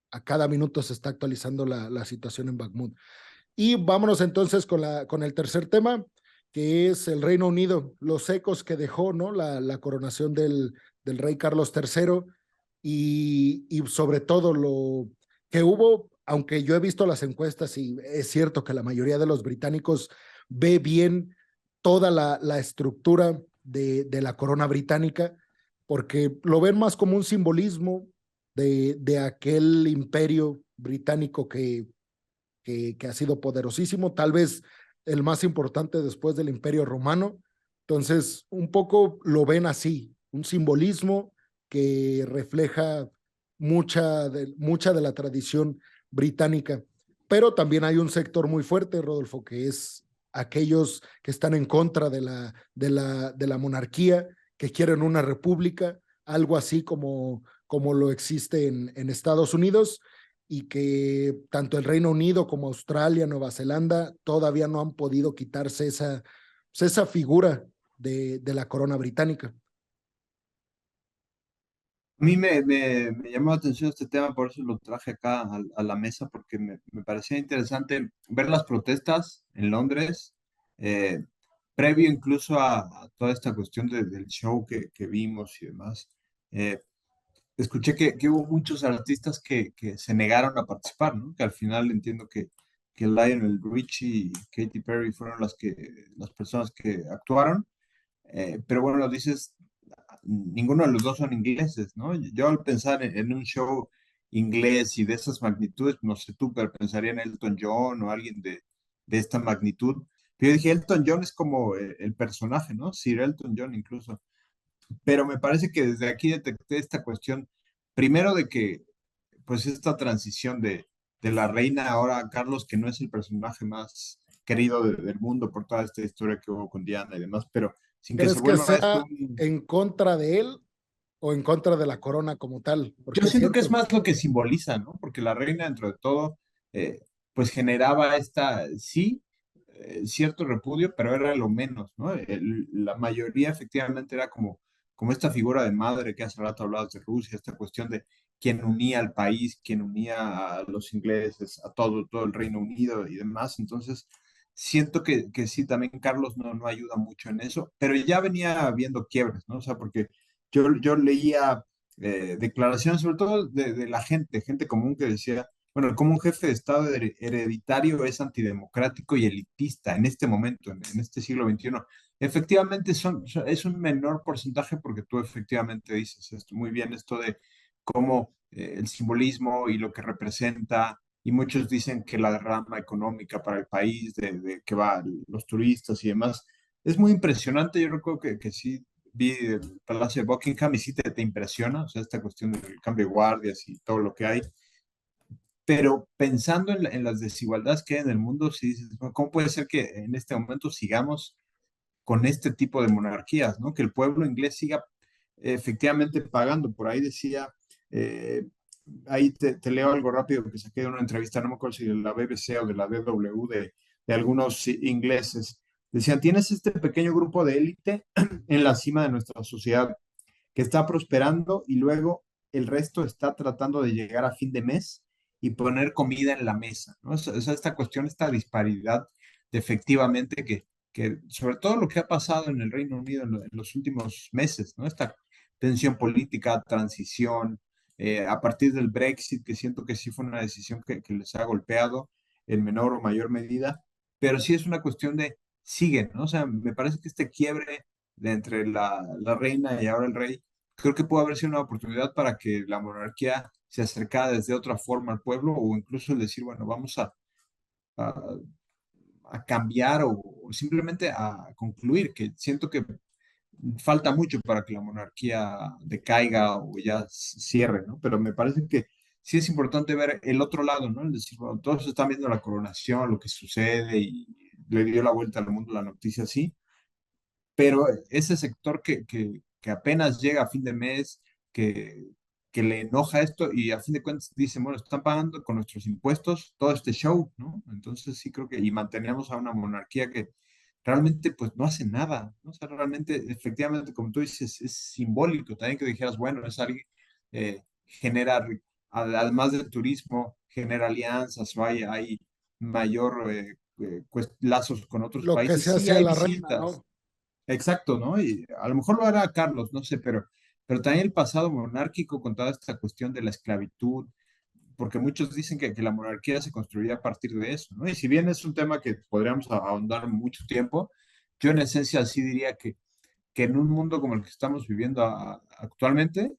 a cada minuto se está actualizando la situación en Bakhmut. Y vámonos entonces con el tercer tema, que es el Reino Unido, los ecos que dejó, ¿no? La coronación del rey Carlos III y sobre todo lo que hubo, aunque yo he visto las encuestas y es cierto que la mayoría de los británicos ve bien toda la estructura de la corona británica, porque lo ven más como un simbolismo de aquel imperio británico que ha sido poderosísimo, tal vez el más importante después del Imperio Romano. Entonces, un poco lo ven así, un simbolismo que refleja mucha de la tradición británica. Pero también hay un sector muy fuerte, Rodolfo, que es aquellos que están en contra de la monarquía, que quieren una república, algo así como lo existe en Estados Unidos y que tanto el Reino Unido como Australia, Nueva Zelanda, todavía no han podido quitarse esa figura de la corona británica. A mí me llamó la atención este tema, por eso lo traje acá a la mesa, porque me parecía interesante ver las protestas en Londres, eh, previo incluso a toda esta cuestión del show que vimos y demás. Eh, Escuché que hubo muchos artistas que se negaron a participar, ¿no? Que al final entiendo que Lionel Richie y Katy Perry fueron las personas que actuaron, pero bueno, lo dices ninguno de los dos son ingleses, ¿no? Yo al pensar en un show inglés y de esas magnitudes, no sé tú, pero pensaría en Elton John o alguien de esta magnitud. Pero yo dije, Elton John es como el personaje, ¿no? Sir Elton John incluso. Pero me parece que desde aquí detecté esta cuestión, primero de que, pues esta transición de la reina ahora a Carlos, que no es el personaje más querido del mundo por toda esta historia que hubo con Diana y demás, pero sin que se ¿Crees que vuelva esto sea un... en contra de él o en contra de la corona como tal? Yo Porque es siento que es cierto, más lo que simboliza, ¿no? Porque la reina, dentro de todo, pues generaba esta, sí, cierto repudio, pero era lo menos, ¿no? La mayoría efectivamente era como esta figura de madre que hace rato hablabas de Rusia, esta cuestión de quien unía al país, quien unía a los ingleses, a todo el Reino Unido y demás. Entonces, siento que sí, también Carlos no ayuda mucho en eso, pero ya venía habiendo quiebres, ¿no? O sea, porque yo leía declaraciones, sobre todo de la gente común que decía, bueno, como un jefe de Estado hereditario es antidemocrático y elitista en este momento, en este siglo XXI. Efectivamente, es un menor porcentaje porque tú efectivamente dices esto, muy bien esto de cómo el simbolismo y lo que representa, y muchos dicen que la derrama económica para el país, de que va los turistas y demás, es muy impresionante. Yo recuerdo que sí vi el Palacio de Buckingham y sí te impresiona, o sea, esta cuestión del cambio de guardias y todo lo que hay, pero pensando en las desigualdades que hay en el mundo, sí dices, "Bueno, ¿cómo puede ser que en este momento sigamos con este tipo de monarquías, ¿no? Que el pueblo inglés siga efectivamente pagando?" Por ahí decía, eh, ahí te leo algo rápido que saqué de una entrevista, no me acuerdo si de la BBC o de la DW, de algunos ingleses. Decían, tienes este pequeño grupo de élite en la cima de nuestra sociedad que está prosperando y luego el resto está tratando de llegar a fin de mes y poner comida en la mesa, ¿no? O sea, esta cuestión, esta disparidad de efectivamente que sobre todo lo que ha pasado en el Reino Unido en los últimos meses, ¿no? Esta tensión política, transición, a partir del Brexit, que siento que sí fue una decisión que les ha golpeado en menor o mayor medida, pero sí es una cuestión de siguen, ¿no? O sea, me parece que este quiebre de entre la reina y ahora el rey, creo que puede haber sido una oportunidad para que la monarquía se acercara desde otra forma al pueblo o incluso el decir, bueno, vamos a, a cambiar o simplemente a concluir, que siento que falta mucho para que la monarquía decaiga o ya cierre, ¿no? Pero me parece que sí es importante ver el otro lado, ¿no? Es decir, bueno, todos están viendo la coronación, lo que sucede y le dio la vuelta al mundo la noticia así, pero ese sector que apenas llega a fin de mes, que, que le enoja esto y a fin de cuentas dicen, bueno, están pagando con nuestros impuestos todo este show, ¿no? Entonces sí creo que, y mantenemos a una monarquía que realmente pues no hace nada, ¿no? O sea, realmente, efectivamente, como tú dices, es simbólico también que dijeras, bueno, es alguien, genera, además del turismo, genera alianzas, o hay mayor lazos con otros lo que países, se sí hace a hay la reina, visitas. ¿no? Exacto, ¿no? Y a lo mejor lo hará Carlos, no sé, pero también el pasado monárquico con toda esta cuestión de la esclavitud, porque muchos dicen que la monarquía se construía a partir de eso, ¿no? Y si bien es un tema que podríamos ahondar mucho tiempo, yo en esencia sí diría que en un mundo como el que estamos viviendo actualmente,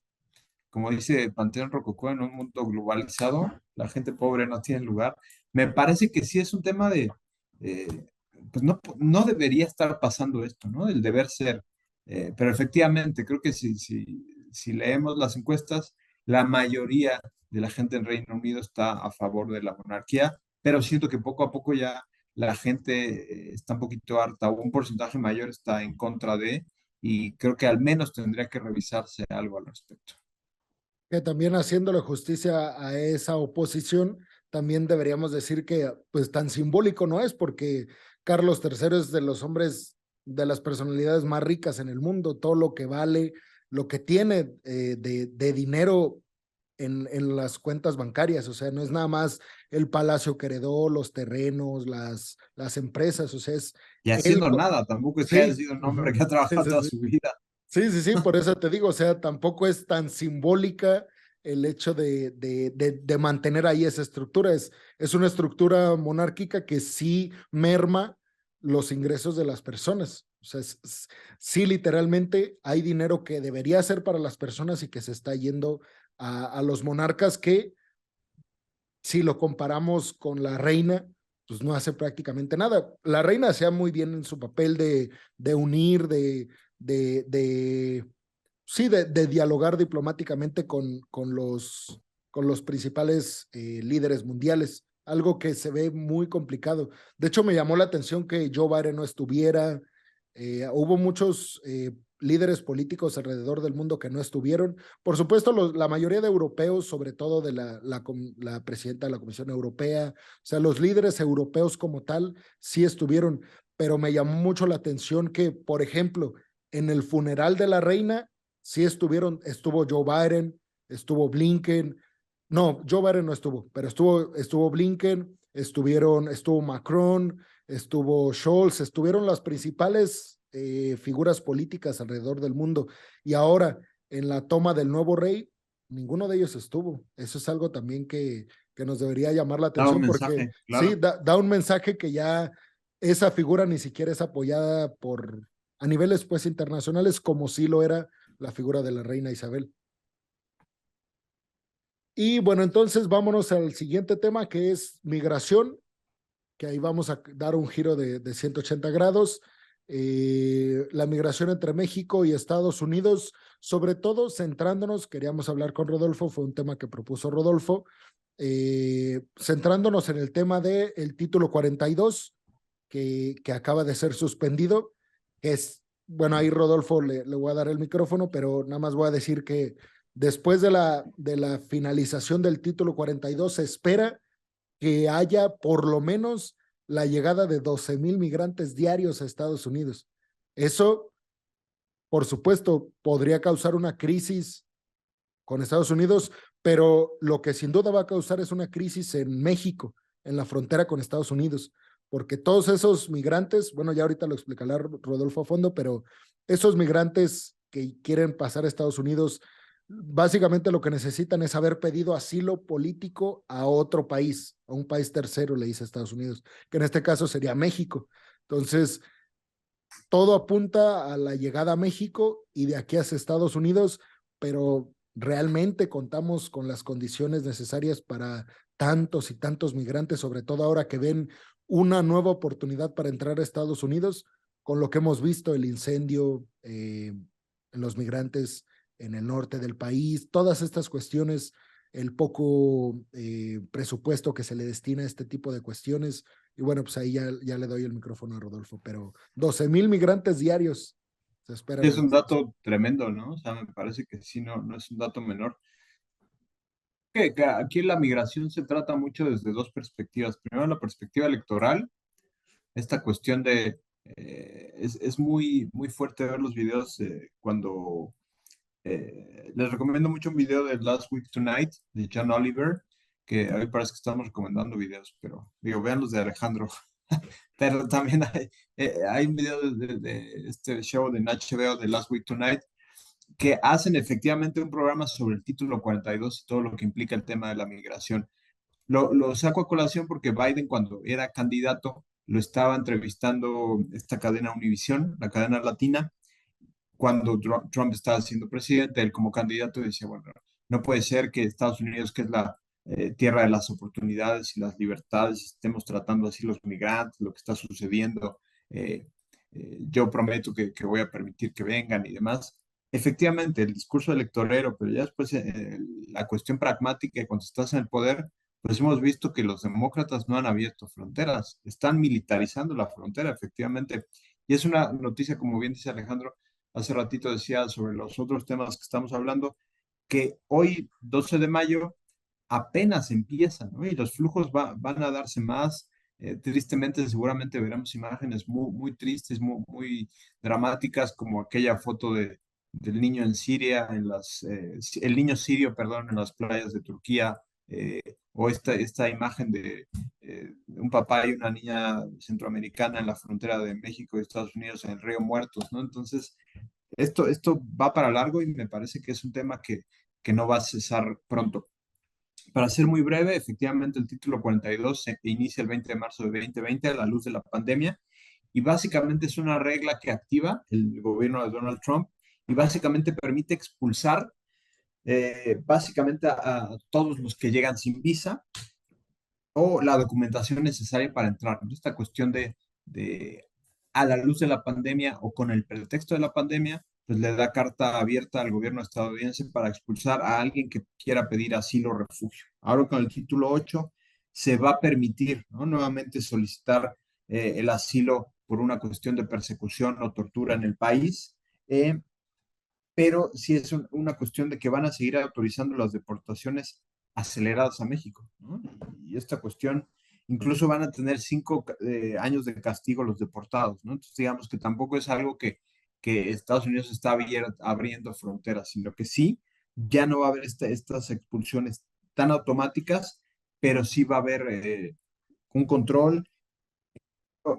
como dice Panteón Rococó, en un mundo globalizado, la gente pobre no tiene lugar. Me parece que sí es un tema eh, pues no debería estar pasando esto, ¿no? El deber ser. Pero efectivamente, creo que si leemos las encuestas, la mayoría de la gente en Reino Unido está a favor de la monarquía, pero siento que poco a poco ya la gente está un poquito harta, o un porcentaje mayor está en contra de, y creo que al menos tendría que revisarse algo al respecto. Que también haciéndole justicia a esa oposición, también deberíamos decir que pues tan simbólico no es, porque Carlos III es de los hombres, de las personalidades más ricas en el mundo, todo lo que vale, lo que tiene de dinero en las cuentas bancarias, o sea, no es nada más el palacio que heredó, los terrenos, las empresas, o sea, es Y él, haciendo nada, tampoco es que haya sí, sido un hombre uh-huh, que ha sí, trabajado sí, toda sí. su vida. Sí, sí, sí, por eso te digo, o sea, tampoco es tan simbólica el hecho de mantener ahí esa estructura. Es una estructura monárquica que sí merma los ingresos de las personas. O sea, sí, literalmente hay dinero que debería ser para las personas y que se está yendo a los monarcas que, si lo comparamos con la reina, pues no hace prácticamente nada. La reina hacía muy bien en su papel de unir, de sí, de dialogar diplomáticamente con los principales líderes mundiales, algo que se ve muy complicado. De hecho, me llamó la atención que Joe Biden no estuviera. Hubo muchos líderes políticos alrededor del mundo que no estuvieron. Por supuesto, la mayoría de europeos, sobre todo de la presidenta de la Comisión Europea, o sea, los líderes europeos como tal, sí estuvieron, pero me llamó mucho la atención que, por ejemplo, en el funeral de la reina, sí estuvo Joe Biden, estuvo Blinken, no, Joe Biden no estuvo, pero estuvo Blinken, estuvo Macron, estuvo Scholz, estuvieron las principales figuras políticas alrededor del mundo. Y ahora, en la toma del nuevo rey, ninguno de ellos estuvo. Eso es algo también que nos debería llamar la Da un atención porque mensaje, sí, claro. da un mensaje que ya esa figura ni siquiera es apoyada a niveles pues internacionales como sí lo era la figura de la reina Isabel. Y bueno, entonces vámonos al siguiente tema que es migración, que ahí vamos a dar un giro de 180 grados. La migración entre México y Estados Unidos, sobre todo centrándonos, queríamos hablar con Rodolfo, fue un tema que propuso Rodolfo, centrándonos en el tema del título 42, que acaba de ser suspendido, que es, bueno, ahí Rodolfo le voy a dar el micrófono, pero nada más voy a decir que después de la finalización del título 42 se espera que haya por lo menos la llegada de 12,000 migrantes diarios a Estados Unidos. Eso, por supuesto, podría causar una crisis con Estados Unidos, pero lo que sin duda va a causar es una crisis en México, en la frontera con Estados Unidos, porque todos esos migrantes, bueno, ya ahorita lo explicará Rodolfo a fondo, pero esos migrantes que quieren pasar a Estados Unidos, básicamente lo que necesitan es haber pedido asilo político a otro país, a un país tercero, le dice Estados Unidos, que en este caso sería México. Entonces, todo apunta a la llegada a México y de aquí hacia Estados Unidos, pero realmente contamos con las condiciones necesarias para tantos y tantos migrantes, sobre todo ahora que ven una nueva oportunidad para entrar a Estados Unidos, con lo que hemos visto, el incendio en los migrantes en el norte del país, todas estas cuestiones, el poco presupuesto que se le destina a este tipo de cuestiones. Y bueno, pues ahí ya le doy el micrófono a Rodolfo, pero 12,000 migrantes diarios se esperan Es en un Estados dato tremendo, ¿no? O sea, me parece que sí, no es un dato menor. Que aquí la migración se trata mucho desde dos perspectivas. Primero, la perspectiva electoral, esta cuestión de, es muy fuerte ver los videos cuando, les recomiendo mucho un video de Last Week Tonight de John Oliver, que a mí parece que estamos recomendando videos, pero digo, vean los de Alejandro. Pero también hay un video de este show de HBO de Last Week Tonight que hacen efectivamente un programa sobre el título 42 y todo lo que implica el tema de la migración. Lo saco a colación porque Biden, cuando era candidato, lo estaba entrevistando esta cadena Univisión, la cadena latina, cuando Trump estaba siendo presidente, él como candidato decía, bueno, no puede ser que Estados Unidos, que es la tierra de las oportunidades y las libertades, estemos tratando así los migrantes, lo que está sucediendo. eh, yo prometo que voy a permitir que vengan y demás. Efectivamente, el discurso electorero, pero ya después la cuestión pragmática, cuando estás en el poder, pues hemos visto que los demócratas no han abierto fronteras, están militarizando la frontera, efectivamente. Y es una noticia, como bien dice Alejandro, hace ratito decía sobre los otros temas que estamos hablando, que hoy, 12 de mayo, apenas empiezan, ¿no? Y los flujos van a darse más. Tristemente, seguramente veremos imágenes muy tristes, muy dramáticas, como aquella foto del niño en Siria, el niño sirio, perdón, en las playas de Turquía, o esta imagen de un papá y una niña centroamericana en la frontera de México y Estados Unidos en el Río Muertos, ¿no? Entonces, esto va para largo y me parece que es un tema que no va a cesar pronto. Para ser muy breve, efectivamente el título 42 se inicia el 20 de marzo de 2020 a la luz de la pandemia y básicamente es una regla que activa el gobierno de Donald Trump y básicamente permite expulsar básicamente a todos los que llegan sin visa o la documentación necesaria para entrar, ¿no? Esta cuestión de, a la luz de la pandemia o con el pretexto de la pandemia, pues le da carta abierta al gobierno estadounidense para expulsar a alguien que quiera pedir asilo o refugio. Ahora con el título 8 se va a permitir, ¿no? Nuevamente solicitar el asilo por una cuestión de persecución o tortura en el país. Pero sí es una cuestión de que van a seguir autorizando las deportaciones aceleradas a México, ¿no? Y esta cuestión, incluso van a tener 5 años de castigo los deportados, ¿no? Entonces, digamos que tampoco es algo que Estados Unidos está abriendo fronteras, sino que sí, ya no va a haber estas expulsiones tan automáticas, pero sí va a haber un control.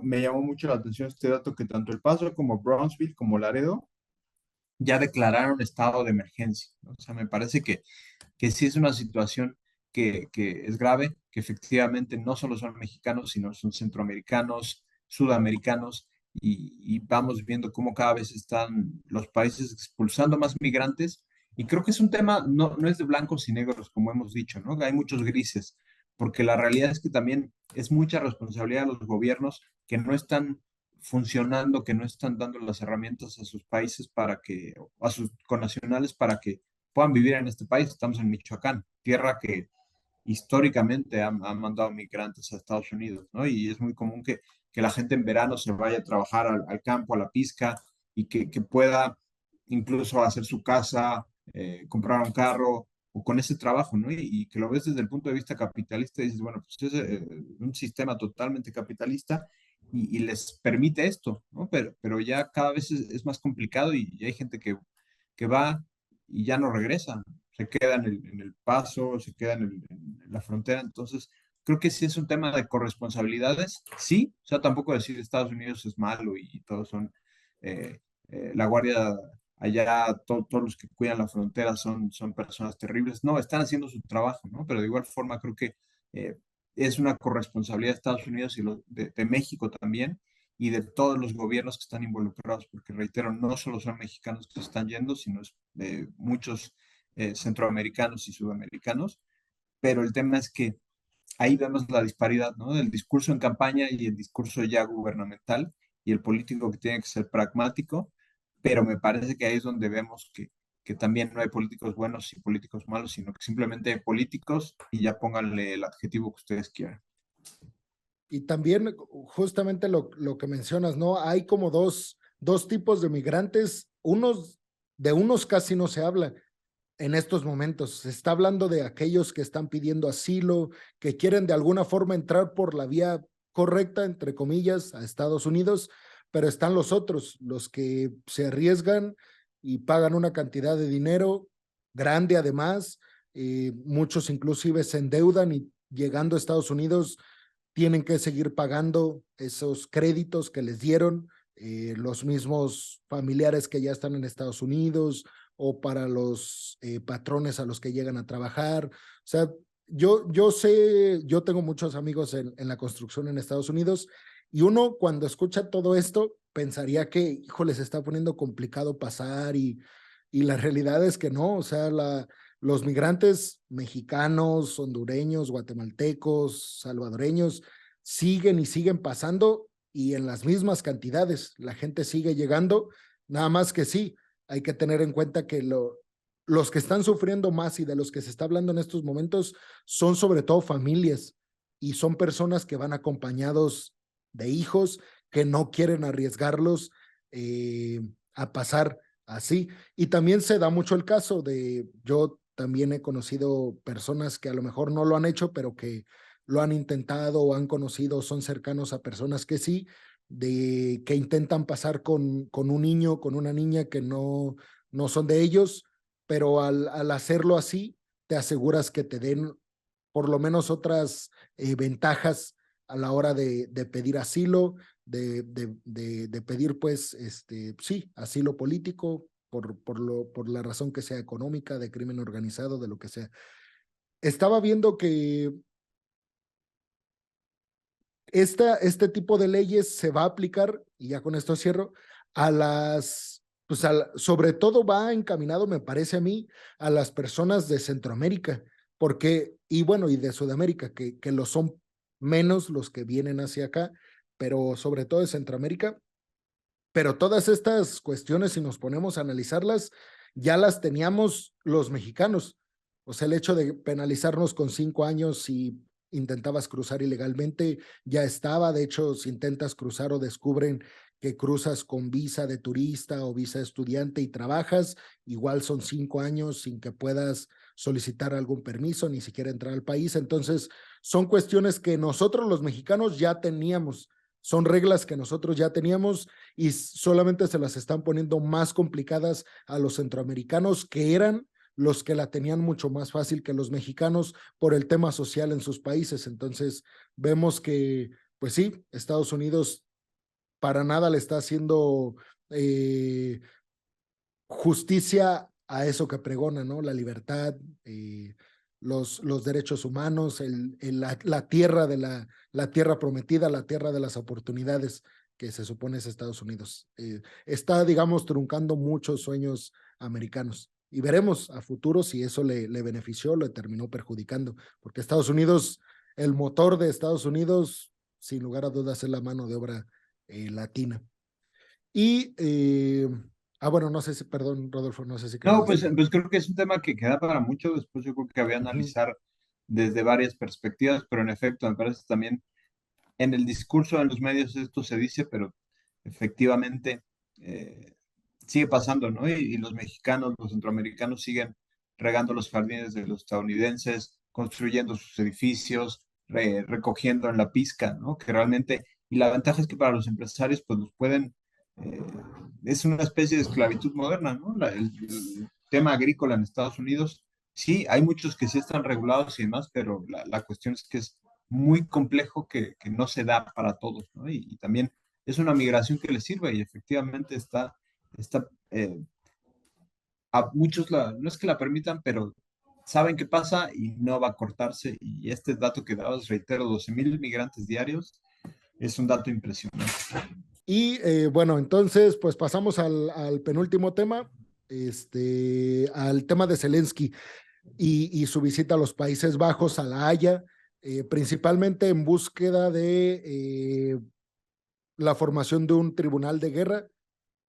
Me llamó mucho la atención este dato que tanto El Paso como Brownsville como Laredo ya declararon estado de emergencia, ¿no? O sea, me parece que sí es una situación que es grave, que efectivamente no solo son mexicanos, sino son centroamericanos, sudamericanos, y vamos viendo cómo cada vez están los países expulsando más migrantes. Y creo que es un tema, no es de blancos y negros, como hemos dicho, ¿no? Hay muchos grises, porque la realidad es que también es mucha responsabilidad de los gobiernos que no están funcionando, que no están dando las herramientas a sus países para que, a sus connacionales para que puedan vivir en este país. Estamos en Michoacán, tierra que históricamente han mandado migrantes a Estados Unidos, ¿no? Y es muy común que la gente en verano se vaya a trabajar al campo, a la pizca, y que pueda incluso hacer su casa, comprar un carro, o con ese trabajo, ¿no? Y que lo ves desde el punto de vista capitalista y dices, bueno, pues es un sistema totalmente capitalista y les permite esto, ¿no? Pero ya cada vez es más complicado y hay gente que va y ya no regresa, se queda en el paso, se queda en la frontera, entonces creo que sí es un tema de corresponsabilidades, sí, o sea, tampoco decir Estados Unidos es malo y todos son, eh, la guardia allá, todos los que cuidan la frontera son personas terribles, no, están haciendo su trabajo, ¿no? Pero de igual forma creo que eh, es una corresponsabilidad de Estados Unidos y de México también y de todos los gobiernos que están involucrados, porque reitero, no solo son mexicanos que se están yendo, sino muchos centroamericanos y sudamericanos, pero el tema es que ahí vemos la disparidad, ¿no? Del discurso en campaña y el discurso ya gubernamental y el político que tiene que ser pragmático, pero me parece que ahí es donde vemos que también no hay políticos buenos y políticos malos, sino que simplemente hay políticos y ya pónganle el adjetivo que ustedes quieran. Y también justamente lo que mencionas, ¿no? Hay como dos tipos de migrantes, de unos casi no se habla en estos momentos. Se está hablando de aquellos que están pidiendo asilo, que quieren de alguna forma entrar por la vía correcta, entre comillas, a Estados Unidos, pero están los otros, los que se arriesgan y pagan una cantidad de dinero grande además. Muchos inclusive se endeudan y llegando a Estados Unidos tienen que seguir pagando esos créditos que les dieron los mismos familiares que ya están en Estados Unidos o para los patrones a los que llegan a trabajar. O sea, yo sé, yo tengo muchos amigos en la construcción en Estados Unidos y uno cuando escucha todo esto pensaría que, híjole, se está poniendo complicado pasar y la realidad es que no, o sea, los migrantes mexicanos, hondureños, guatemaltecos, salvadoreños, siguen y siguen pasando y en las mismas cantidades. La gente sigue llegando, nada más que sí, hay que tener en cuenta que los que están sufriendo más y de los que se está hablando en estos momentos son sobre todo familias y son personas que van acompañados de hijos que no quieren arriesgarlos a pasar así. Y también se da mucho el caso de, yo también he conocido personas que a lo mejor no lo han hecho, pero que lo han intentado o han conocido, son cercanos a personas que sí, de que intentan pasar con un niño, con una niña que no son de ellos, pero al hacerlo así, te aseguras que te den por lo menos otras ventajas a la hora de pedir asilo, de pedir, pues, sí, asilo político, por la razón que sea económica, de crimen organizado, de lo que sea. Estaba viendo que este tipo de leyes se va a aplicar, y ya con esto cierro, a las, pues sobre todo va encaminado, me parece a mí, a las personas de Centroamérica, porque, y bueno, y de Sudamérica, que lo son menos los que vienen hacia acá, pero sobre todo de Centroamérica. Pero todas estas cuestiones, si nos ponemos a analizarlas, ya las teníamos los mexicanos. O sea, el hecho de penalizarnos con 5 años si intentabas cruzar ilegalmente ya estaba. De hecho, si intentas cruzar o descubren que cruzas con visa de turista o visa de estudiante y trabajas, igual son 5 años sin que puedas solicitar algún permiso, ni siquiera entrar al país. Entonces, son cuestiones que nosotros los mexicanos ya teníamos, son reglas que nosotros ya teníamos y solamente se las están poniendo más complicadas a los centroamericanos, que eran los que la tenían mucho más fácil que los mexicanos por el tema social en sus países. Entonces, vemos que, pues sí, Estados Unidos para nada le está haciendo justicia a eso que pregona, ¿no? La libertad, los derechos humanos, la tierra de la tierra prometida, la tierra de las oportunidades que se supone es Estados Unidos. Está, digamos, truncando muchos sueños americanos. Y veremos a futuro si eso le benefició o le terminó perjudicando, porque Estados Unidos, el motor de Estados Unidos, sin lugar a dudas, es la mano de obra latina. Y bueno, no sé si, perdón, Rodolfo, no sé si querías No, decir. pues creo que es un tema que queda para mucho. Después yo creo que había Ujú. analizar desde varias perspectivas, pero en efecto me parece también en el discurso, en los medios esto se dice, pero efectivamente eh, sigue pasando, ¿no? Y los mexicanos, los centroamericanos siguen regando los jardines de los estadounidenses, construyendo sus edificios, recogiendo en la pizca, ¿no? Que realmente, y la ventaja es que para los empresarios, pues los pueden, eh, es una especie de esclavitud moderna, ¿no? El tema agrícola en Estados Unidos, sí, hay muchos que sí están regulados y demás, pero la cuestión es que es muy complejo que no se da para todos, ¿no? Y también es una migración que les sirve y efectivamente está a muchos no es que la permitan, pero saben qué pasa y no va a cortarse. Y este dato que dabas, reitero, 12,000 migrantes diarios, es un dato impresionante. Y bueno, entonces, pues pasamos al penúltimo tema, al tema de Zelensky y su visita a los Países Bajos, a La Haya, principalmente en búsqueda de la formación de un tribunal de guerra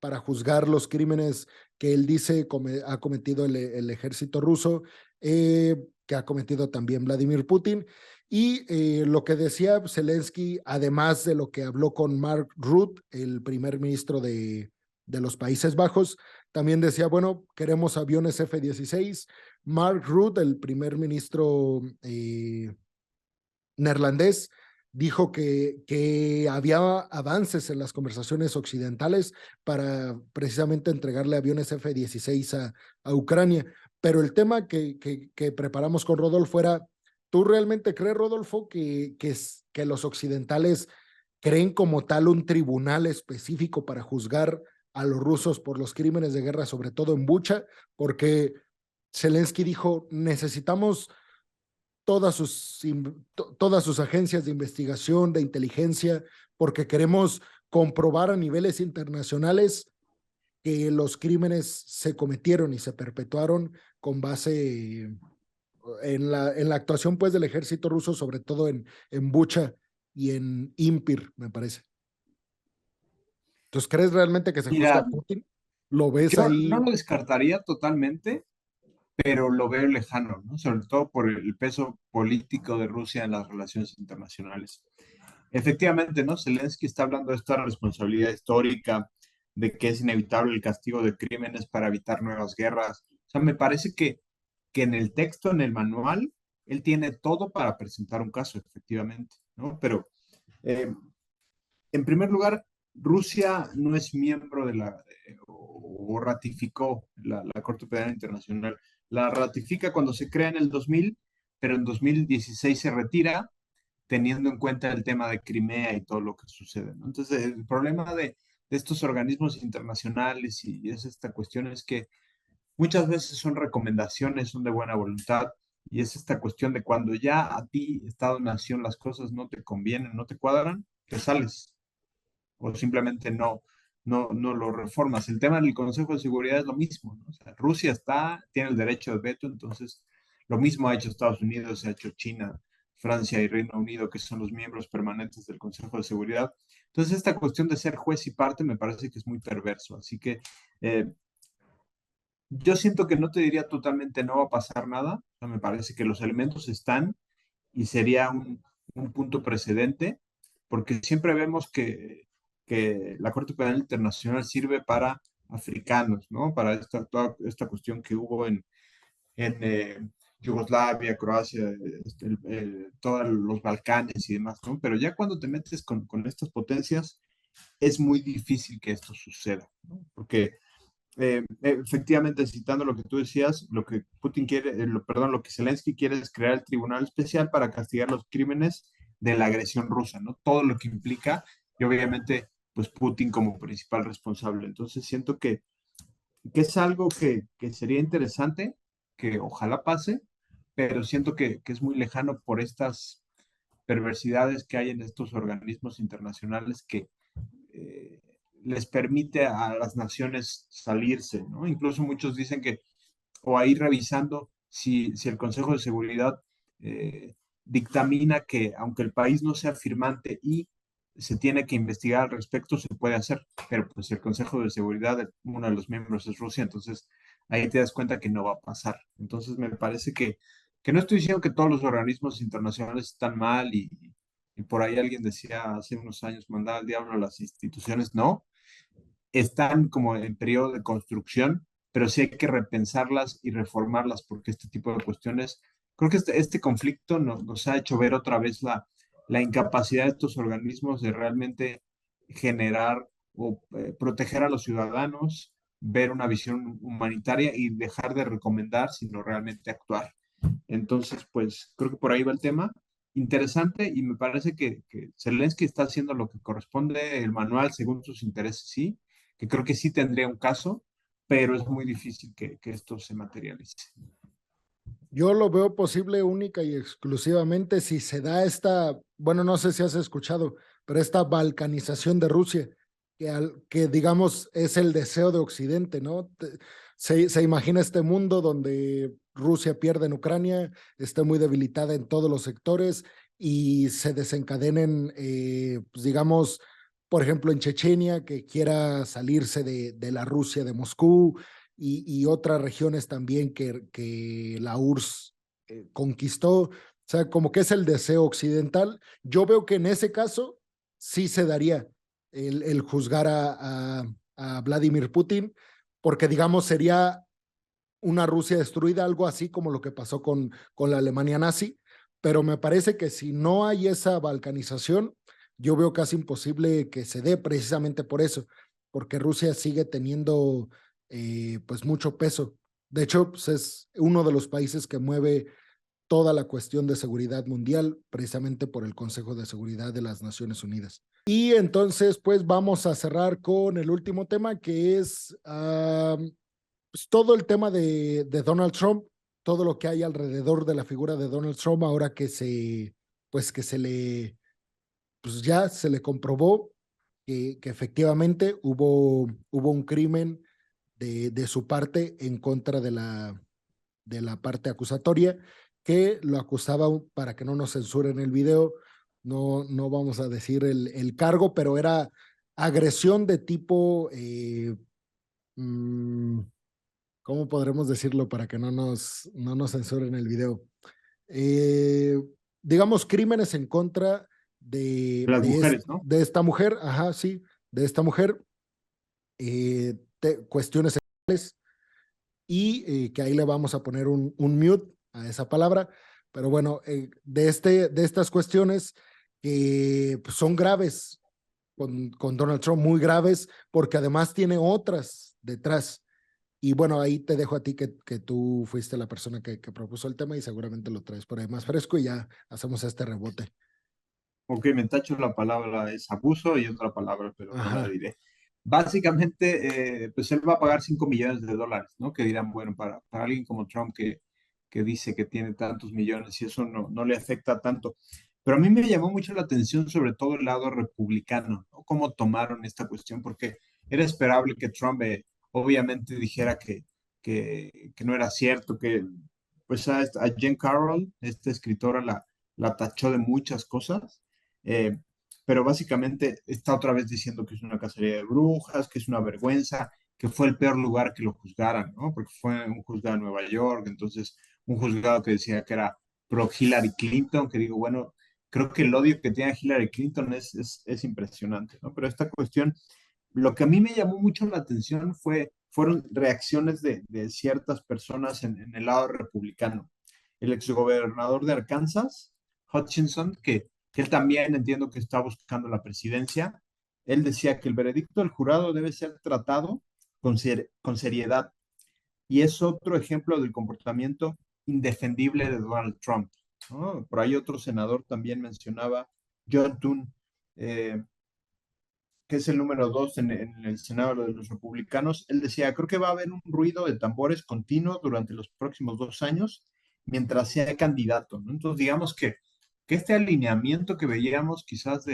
para juzgar los crímenes que él dice ha cometido el ejército ruso, que ha cometido también Vladimir Putin. Y lo que decía Zelensky, además de lo que habló con Mark Rutte, el primer ministro de los Países Bajos, también decía, bueno, queremos aviones F-16. Mark Rutte, el primer ministro neerlandés, dijo que había avances en las conversaciones occidentales para precisamente entregarle aviones F-16 a Ucrania. Pero el tema que preparamos con Rodolfo era, ¿tú realmente crees, Rodolfo, que los occidentales creen como tal un tribunal específico para juzgar a los rusos por los crímenes de guerra, sobre todo en Bucha? Porque Zelensky dijo, necesitamos todas sus agencias de investigación, de inteligencia, porque queremos comprobar a niveles internacionales que los crímenes se cometieron y se perpetuaron con base en la actuación pues del ejército ruso, sobre todo en Bucha y en Impir, me parece. Entonces, ¿crees realmente que se juzga a Mira, Putin? ¿Lo ves yo no ahí? lo descartaría totalmente, pero lo veo lejano, ¿no? Sobre todo por el peso político de Rusia en las relaciones internacionales. Efectivamente, ¿no? Zelensky está hablando de esta responsabilidad histórica, de que es inevitable el castigo de crímenes para evitar nuevas guerras. O sea, me parece que en el texto, en el manual, él tiene todo para presentar un caso, efectivamente, ¿no? Pero, eh, en primer lugar, Rusia no es miembro de o ratificó la Corte Penal Internacional. La ratifica cuando se crea en el 2000, pero en 2016 se retira teniendo en cuenta el tema de Crimea y todo lo que sucede, ¿no? Entonces, el problema de estos organismos internacionales y es esta cuestión es que muchas veces son recomendaciones, son de buena voluntad, Y es esta cuestión de cuando ya a ti, Estado-nación, las cosas no te convienen, no te cuadran, te sales o simplemente no lo reformas. El tema del Consejo de Seguridad es lo mismo, ¿no? O sea, Rusia tiene el derecho de veto, entonces lo mismo ha hecho Estados Unidos, ha hecho China, Francia y Reino Unido, que son los miembros permanentes del Consejo de Seguridad. Entonces, esta cuestión de ser juez y parte me parece que es muy perverso. Así que eh, yo siento que no te diría totalmente no va a pasar nada. O sea, me parece que los elementos están y sería un punto precedente, porque siempre vemos que la Corte Penal Internacional sirve para africanos, ¿no? Para toda esta cuestión que hubo en Yugoslavia, Croacia, todos los Balcanes y demás, ¿no? Pero ya cuando te metes con estas potencias, es muy difícil que esto suceda, ¿no? Porque efectivamente, citando lo que tú decías, lo que Putin quiere, perdón, lo que Zelensky quiere es crear el tribunal especial para castigar los crímenes de la agresión rusa, ¿no? Todo lo que implica, y obviamente, pues Putin como principal responsable. Entonces siento que es algo que sería interesante, que ojalá pase, pero siento que es muy lejano por estas perversidades que hay en estos organismos internacionales que eh, les permite a las naciones salirse, ¿no? Incluso muchos dicen que, o ahí revisando si el Consejo de Seguridad eh, dictamina que aunque el país no sea firmante y se tiene que investigar al respecto, se puede hacer, pero pues el Consejo de Seguridad, uno de los miembros es Rusia, entonces ahí te das cuenta que no va a pasar. Entonces me parece que no estoy diciendo que todos los organismos internacionales están mal y por ahí alguien decía hace unos años, mandar al diablo a las instituciones, no, están como en periodo de construcción, pero sí hay que repensarlas y reformarlas porque este tipo de cuestiones, creo que este conflicto nos ha hecho ver otra vez la incapacidad de estos organismos de realmente generar o proteger a los ciudadanos, ver una visión humanitaria y dejar de recomendar, sino realmente actuar. Entonces, pues creo que por ahí va el tema. Interesante y me parece que Zelensky está haciendo lo que corresponde, el manual según sus intereses, sí, que creo que sí tendría un caso, pero es muy difícil que esto se materialice. Yo lo veo posible única y exclusivamente si se da esta, bueno, no sé si has escuchado, pero esta balcanización de Rusia, que digamos es el deseo de Occidente, ¿no? Se imagina este mundo donde Rusia pierde en Ucrania, esté muy debilitada en todos los sectores y se desencadenen, pues digamos, por ejemplo, en Chechenia, que quiera salirse de la Rusia de Moscú y otras regiones también que la URSS conquistó. O sea, como que es el deseo occidental. Yo veo que en ese caso sí se daría el juzgar a Vladimir Putin, porque digamos sería una Rusia destruida, algo así como lo que pasó con la Alemania nazi, pero me parece que si no hay esa balcanización, yo veo casi imposible que se dé precisamente por eso, porque Rusia sigue teniendo pues mucho peso. De hecho, pues es uno de los países que mueve toda la cuestión de seguridad mundial, precisamente por el Consejo de Seguridad de las Naciones Unidas. Y entonces, pues vamos a cerrar con el último tema, que es pues, todo el tema de Donald Trump, todo lo que hay alrededor de la figura de Donald Trump, ahora pues que pues ya se le comprobó que efectivamente hubo un crimen de su parte en contra de la parte acusatoria, que lo acusaba, para que no nos censuren el video, no vamos a decir el cargo, pero era agresión de tipo, mmm, ¿cómo podremos decirlo para que no nos censuren el video? Eh, digamos, crímenes en contra Las mujeres, ¿no? de esta mujer, ajá, sí, de esta mujer, cuestiones sexuales, y que ahí le vamos a poner un mute a esa palabra, pero bueno, de estas cuestiones que pues, son graves con Donald Trump, muy graves, porque además tiene otras detrás. Y bueno, ahí te dejo a ti que tú fuiste la persona que propuso el tema y seguramente lo traes por ahí más fresco y ya hacemos este rebote. Ok, me tacho la palabra es abuso y otra palabra, pero no la Ajá. diré. Básicamente, pues él va a pagar 5 millones de dólares, ¿no? Que dirán, bueno, para alguien como Trump que dice que tiene tantos millones y eso no le afecta tanto. Pero a mí me llamó mucho la atención sobre todo el lado republicano, ¿no? Cómo tomaron esta cuestión, porque era esperable que Trump obviamente dijera que no era cierto, que pues a Jen Carroll, esta escritora, la tachó de muchas cosas, eh, pero básicamente está otra vez diciendo que es una cacería de brujas, que es una vergüenza, que fue el peor lugar que lo juzgaran, ¿no? Porque fue un juzgado en Nueva York, entonces un juzgado que decía que era pro Hillary Clinton, que digo, bueno, creo que el odio que tiene a Hillary Clinton es impresionante, ¿no? Pero esta cuestión, lo que a mí me llamó mucho la atención fueron reacciones de ciertas personas en el lado republicano. El exgobernador de Arkansas, Hutchinson, que él también entiendo que está buscando la presidencia, él decía que el veredicto del jurado debe ser tratado con seriedad. Y es otro ejemplo del comportamiento indefendible de Donald Trump, ¿no? Por ahí otro senador también mencionaba, John Thune, eh, que es el número 2 en el Senado de los republicanos. Él decía, creo que va a haber un ruido de tambores continuo durante los próximos 2 años mientras sea candidato, ¿no? Entonces, digamos que este alineamiento que veíamos quizás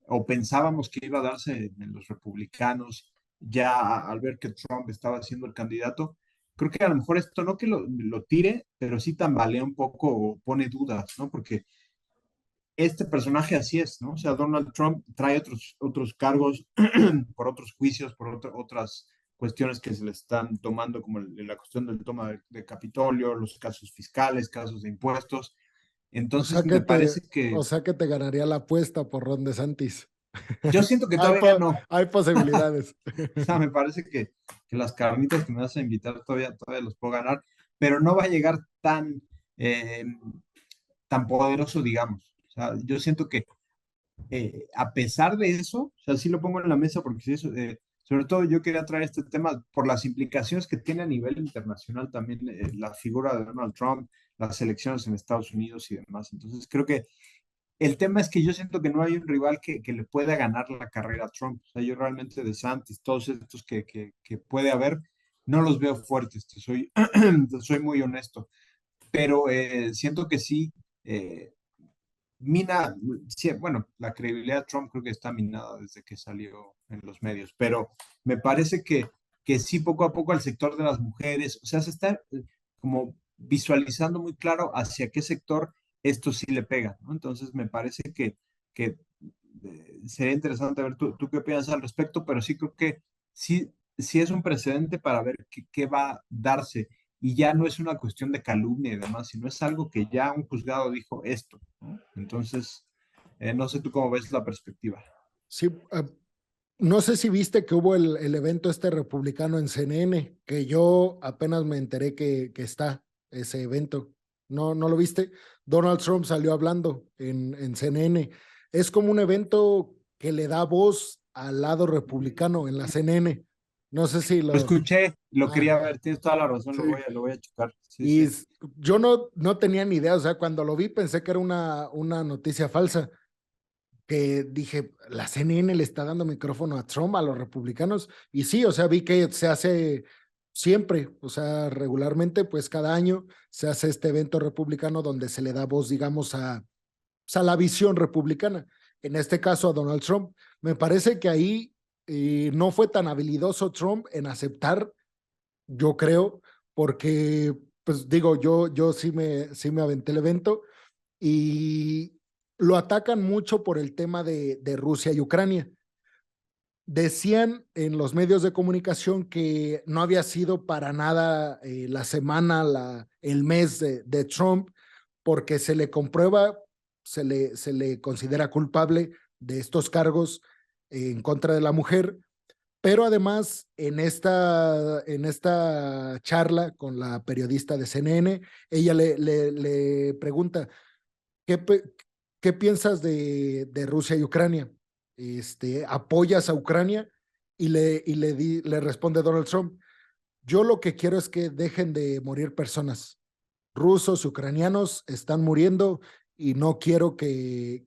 o pensábamos que iba a darse en los republicanos, ya al ver que Trump estaba siendo el candidato, creo que a lo mejor esto no que lo tire, pero sí tambalea un poco o pone dudas, ¿no? Porque este personaje así es, ¿no? O sea, Donald Trump trae otros cargos por otros juicios, por otras cuestiones que se le están tomando, como la cuestión del toma de Capitolio, los casos fiscales, casos de impuestos. O sea Entonces, que me te, parece que o sea que te ganaría la apuesta por Ron DeSantis. yo siento que Hay, todavía no. hay posibilidades. O sea, me parece que las carnitas que me vas a invitar todavía los puedo ganar, pero no va a llegar eh, tan poderoso, digamos. O sea, yo siento que a pesar de eso, o sea, sí lo pongo en la mesa porque sí, sobre todo yo quería traer este tema por las implicaciones que tiene a nivel internacional también la figura de Donald Trump, las elecciones en Estados Unidos y demás. Entonces, creo que el tema es que yo siento que no hay un rival que le pueda ganar la carrera a Trump. O sea, yo realmente DeSantis, todos estos que puede haber, no los veo fuertes, te soy muy honesto. Pero siento que sí, eh, mina, sí, bueno, la credibilidad de Trump creo que está minada desde que salió en los medios, pero me parece que sí, poco a poco al sector de las mujeres, o sea, se está como visualizando muy claro hacia qué sector esto sí le pega, ¿no? Entonces me parece que sería interesante ver tú qué opinas al respecto, pero sí creo que sí es un precedente para ver qué va a darse. Y ya no es una cuestión de calumnia y demás, sino es algo que ya un juzgado dijo esto, ¿no? Entonces, no sé tú cómo ves la perspectiva. Sí, no sé si viste que hubo el evento este republicano en CNN, que yo apenas me enteré que está ese evento. ¿No, no lo viste? Donald Trump salió hablando en CNN. Es como un evento que le da voz al lado republicano en la CNN. No sé si Lo lo... escuché, lo Ah, quería ver, tienes toda la razón, sí. lo voy a checar. Sí, Y sí. yo no tenía ni idea, o sea, cuando lo vi pensé que era una noticia falsa, que dije, la CNN le está dando micrófono a Trump, a los republicanos, y sí, o sea, vi que se hace siempre, o sea, regularmente, pues cada año se hace este evento republicano donde se le da voz, digamos, pues, a la visión republicana, en este caso a Donald Trump. Me parece que ahí no fue tan habilidoso Trump en aceptar, yo creo, porque, pues digo, yo sí me aventé el evento y lo atacan mucho por el tema de Rusia y Ucrania. Decían en los medios de comunicación que no había sido para nada la semana, el mes de Trump, porque se le comprueba, se le considera culpable de estos cargos en contra de la mujer, pero además en esta charla con la periodista de CNN, ella le pregunta, ¿qué, qué piensas de Rusia y Ucrania? ¿Apoyas a Ucrania? Le responde Donald Trump, yo lo que quiero es que dejen de morir personas. Rusos, ucranianos están muriendo y no quiero que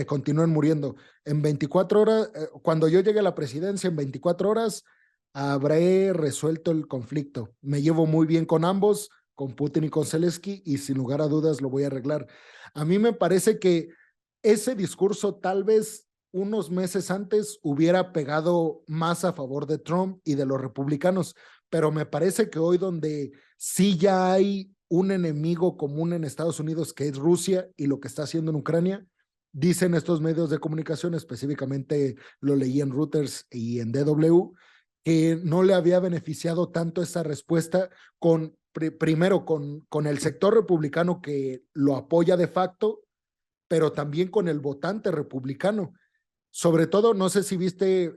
continúen muriendo. En 24 horas, cuando yo llegue a la presidencia, en 24 horas, habré resuelto el conflicto. Me llevo muy bien con ambos, con Putin y con Zelensky y sin lugar a dudas lo voy a arreglar. A mí me parece que ese discurso tal vez unos meses antes hubiera pegado más a favor de Trump y de los republicanos, pero me parece que hoy donde sí ya hay un enemigo común en Estados Unidos que es Rusia y lo que está haciendo en Ucrania, dicen estos medios de comunicación, específicamente lo leí en Reuters y en DW, que no le había beneficiado tanto esa respuesta primero con el sector republicano que lo apoya de facto, pero también con el votante republicano. Sobre todo, no sé si viste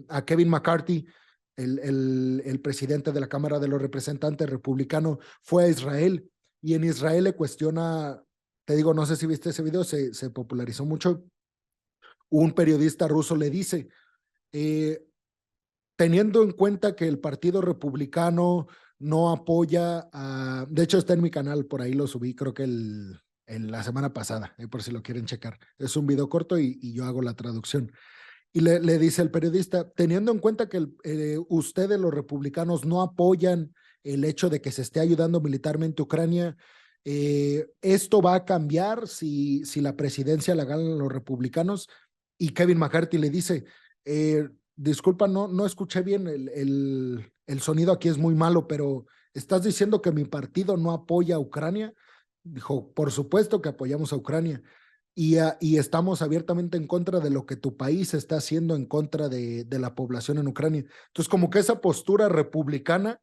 a Kevin McCarthy, el presidente de la Cámara de los Representantes republicano, fue a Israel y en Israel le cuestiona, te digo, no sé si viste ese video, se popularizó mucho. Un periodista ruso le dice, eh, teniendo en cuenta que el Partido Republicano no apoya de hecho está en mi canal, por ahí lo subí, creo que la semana pasada, por si lo quieren checar. Es un video corto y yo hago la traducción. Y le dice el periodista, teniendo en cuenta que ustedes los republicanos no apoyan el hecho de que se esté ayudando militarmente a Ucrania, ¿esto va a cambiar si la presidencia la ganan los republicanos? Y Kevin McCarthy le dice, disculpa, no escuché bien, el sonido aquí es muy malo, pero ¿estás diciendo que mi partido no apoya a Ucrania? Dijo, por supuesto que apoyamos a Ucrania y estamos abiertamente en contra de lo que tu país está haciendo en contra de la población en Ucrania. Entonces, como que esa postura republicana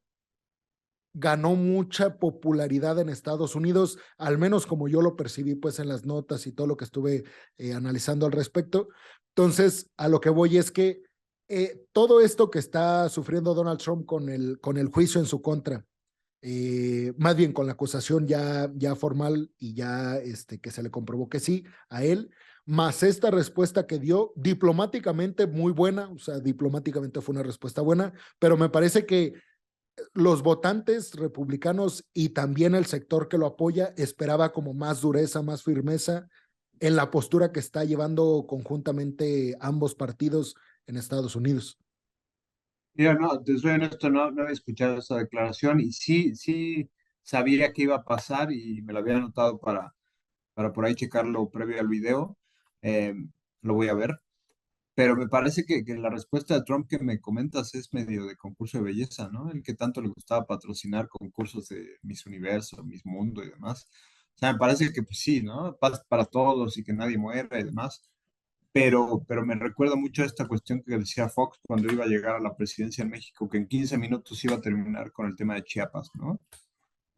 ganó mucha popularidad en Estados Unidos, al menos como yo lo percibí pues en las notas y todo lo que estuve analizando al respecto. Entonces, a lo que voy es que todo esto que está sufriendo Donald Trump con el juicio en su contra, más bien con la acusación ya formal y ya que se le comprobó que sí a él, más esta respuesta que dio diplomáticamente muy buena, o sea, diplomáticamente fue una respuesta buena, pero me parece que los votantes republicanos y también el sector que lo apoya esperaba como más dureza, más firmeza en la postura que está llevando conjuntamente ambos partidos en Estados Unidos. Mira, no, te soy honesto, no había escuchado esa declaración y sí sabía que iba a pasar y me lo había anotado para por ahí checarlo previo al video. Eh, lo voy a ver. Pero me parece que la respuesta de Trump que me comentas es medio de concurso de belleza, ¿no? El que tanto le gustaba patrocinar concursos de Miss Universo, Miss Mundo y demás. O sea, me parece que pues sí, ¿no? Paz para todos y que nadie muera y demás. Pero me recuerda mucho a esta cuestión que decía Fox cuando iba a llegar a la presidencia en México, que en 15 minutos iba a terminar con el tema de Chiapas, ¿no?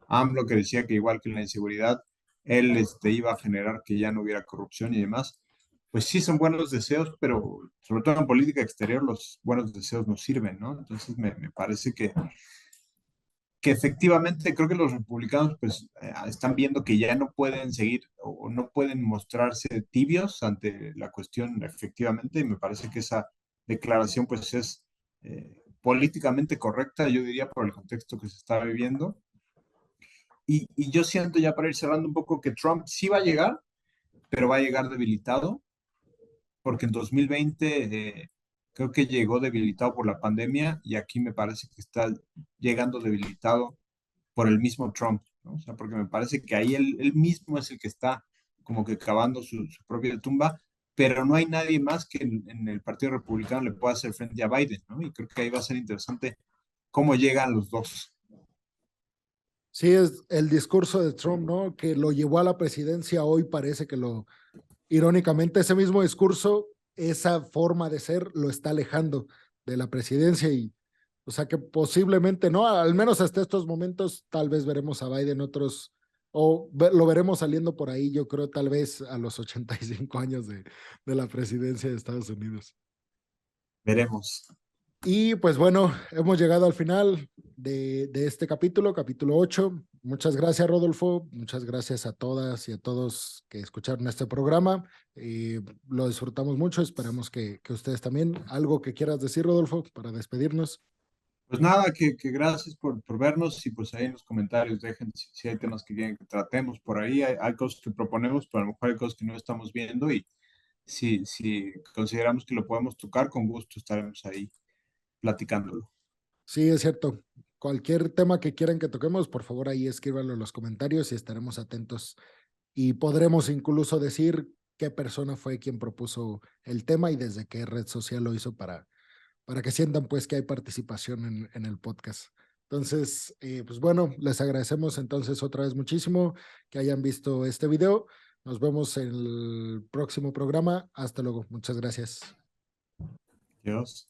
AMLO que decía que igual que en la inseguridad, él iba a generar que ya no hubiera corrupción y demás. Pues sí, son buenos deseos, pero sobre todo en política exterior los buenos deseos no sirven, ¿no? Entonces me parece que efectivamente creo que los republicanos pues están viendo que ya no pueden seguir o no pueden mostrarse tibios ante la cuestión efectivamente y me parece que esa declaración pues es políticamente correcta, yo diría, por el contexto que se está viviendo. Y yo siento ya para ir cerrando un poco que Trump sí va a llegar, pero va a llegar debilitado, porque en 2020 creo que llegó debilitado por la pandemia y aquí me parece que está llegando debilitado por el mismo Trump, ¿no? O sea, porque me parece que ahí él mismo es el que está como que cavando su propia tumba, pero no hay nadie más que en el Partido Republicano le pueda hacer frente a Biden, ¿no? Y creo que ahí va a ser interesante cómo llegan los dos. Sí, es el discurso de Trump, ¿no? Que lo llevó a la presidencia hoy, parece que irónicamente, ese mismo discurso, esa forma de ser, lo está alejando de la presidencia y, o sea que posiblemente, ¿no? Al menos hasta estos momentos, tal vez veremos a Biden otros, lo veremos saliendo por ahí, yo creo, tal vez a los 85 años de la presidencia de Estados Unidos. Veremos. Y pues bueno, hemos llegado al final de este capítulo 8. Muchas gracias, Rodolfo. Muchas gracias a todas y a todos que escucharon este programa. Lo disfrutamos mucho. Esperamos que ustedes también. ¿Algo que quieras decir, Rodolfo, para despedirnos? Pues nada, que gracias por vernos y pues ahí en los comentarios dejen si hay temas que quieren que tratemos por ahí, hay cosas que proponemos, pero a lo mejor hay cosas que no estamos viendo y si consideramos que lo podemos tocar, con gusto estaremos ahí platicándolo. Sí, es cierto. cualquier tema que quieran que toquemos, por favor ahí escríbanlo en los comentarios y estaremos atentos. Y podremos incluso decir qué persona fue quien propuso el tema y desde qué red social lo hizo para que sientan pues que hay participación en el podcast. Entonces, pues bueno, les agradecemos entonces otra vez muchísimo que hayan visto este video. Nos vemos en el próximo programa. Hasta luego. Muchas gracias. Dios.